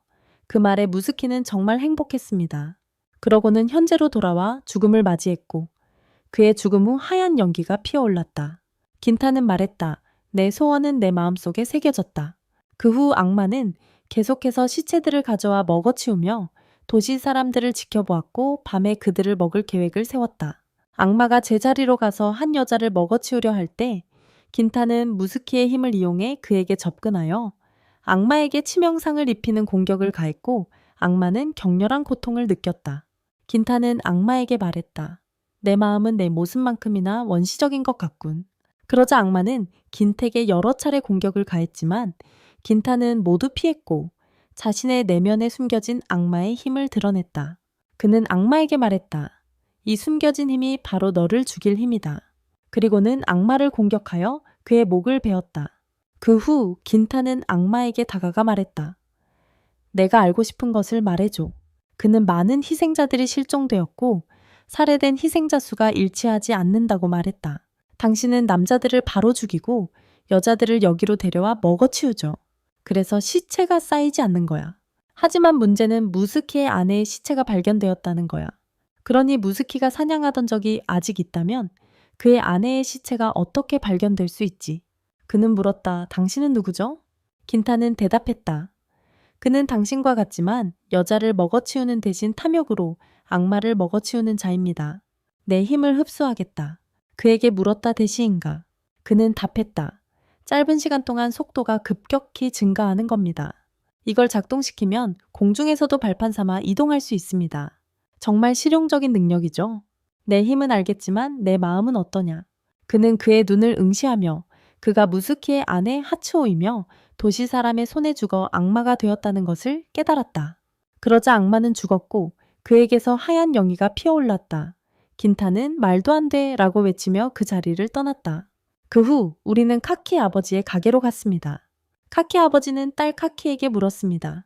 그 말에 무스키는 정말 행복했습니다. 그러고는 현재로 돌아와 죽음을 맞이했고 그의 죽음 후 하얀 연기가 피어올랐다. 긴타는 말했다. 내 소원은 내 마음속에 새겨졌다. 그 후 악마는 계속해서 시체들을 가져와 먹어치우며 도시 사람들을 지켜보았고 밤에 그들을 먹을 계획을 세웠다. 악마가 제자리로 가서 한 여자를 먹어치우려 할 때 긴타는 무스키의 힘을 이용해 그에게 접근하여 악마에게 치명상을 입히는 공격을 가했고 악마는 격렬한 고통을 느꼈다. 긴타는 악마에게 말했다. 내 마음은 내 모습만큼이나 원시적인 것 같군. 그러자 악마는 긴택에 여러 차례 공격을 가했지만 긴타는 모두 피했고 자신의 내면에 숨겨진 악마의 힘을 드러냈다. 그는 악마에게 말했다. 이 숨겨진 힘이 바로 너를 죽일 힘이다. 그리고는 악마를 공격하여 그의 목을 베었다. 그 후 긴타는 악마에게 다가가 말했다. 내가 알고 싶은 것을 말해줘. 그는 많은 희생자들이 실종되었고 살해된 희생자 수가 일치하지 않는다고 말했다. 당신은 남자들을 바로 죽이고 여자들을 여기로 데려와 먹어치우죠. 그래서 시체가 쌓이지 않는 거야. 하지만 문제는 무스키의 아내의 시체가 발견되었다는 거야. 그러니 무스키가 사냥하던 적이 아직 있다면 그의 아내의 시체가 어떻게 발견될 수 있지? 그는 물었다. 당신은 누구죠? 긴타는 대답했다. 그는 당신과 같지만 여자를 먹어치우는 대신 탐욕으로 악마를 먹어치우는 자입니다. 내 힘을 흡수하겠다. 그에게 물었다. 대시인가? 그는 답했다. 짧은 시간 동안 속도가 급격히 증가하는 겁니다. 이걸 작동시키면 공중에서도 발판 삼아 이동할 수 있습니다. 정말 실용적인 능력이죠. 내 힘은 알겠지만 내 마음은 어떠냐? 그는 그의 눈을 응시하며 그가 무스키의 아내 하츠오이며 도시 사람의 손에 죽어 악마가 되었다는 것을 깨달았다. 그러자 악마는 죽었고 그에게서 하얀 영이가 피어올랐다. 긴타는 말도 안 돼 라고 외치며 그 자리를 떠났다. 그 후 우리는 카키 아버지의 가게로 갔습니다. 카키 아버지는 딸 카키에게 물었습니다.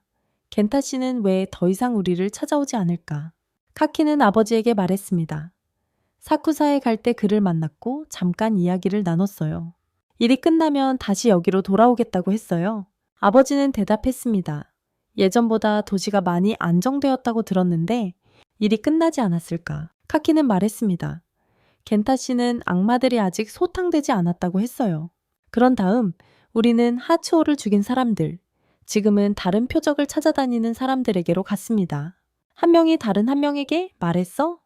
겐타 씨는 왜 더 이상 우리를 찾아오지 않을까? 카키는 아버지에게 말했습니다. 사쿠사에 갈 때 그를 만났고 잠깐 이야기를 나눴어요. 일이 끝나면 다시 여기로 돌아오겠다고 했어요. 아버지는 대답했습니다. 예전보다 도시가 많이 안정되었다고 들었는데 일이 끝나지 않았을까? 카키는 말했습니다. 겐타 씨는 악마들이 아직 소탕되지 않았다고 했어요. 그런 다음 우리는 하츠오를 죽인 사람들, 지금은 다른 표적을 찾아다니는 사람들에게로 갔습니다. 한 명이 다른 한 명에게 말했어?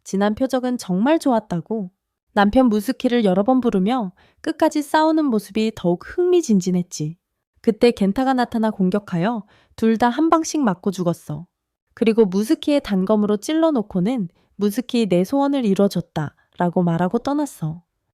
지난 표적은 정말 좋았다고. 남편 무스키를 여러 번 부르며 끝까지 싸우는 모습이 더욱 흥미진진했지. 그때 겐타가 나타나 공격하여 둘 다 한 방씩 맞고 죽었어. 그리고 무스키의 단검으로 찔러놓고는 무스키 내 소원을 이뤄줬다 라고 말하고 떠났어.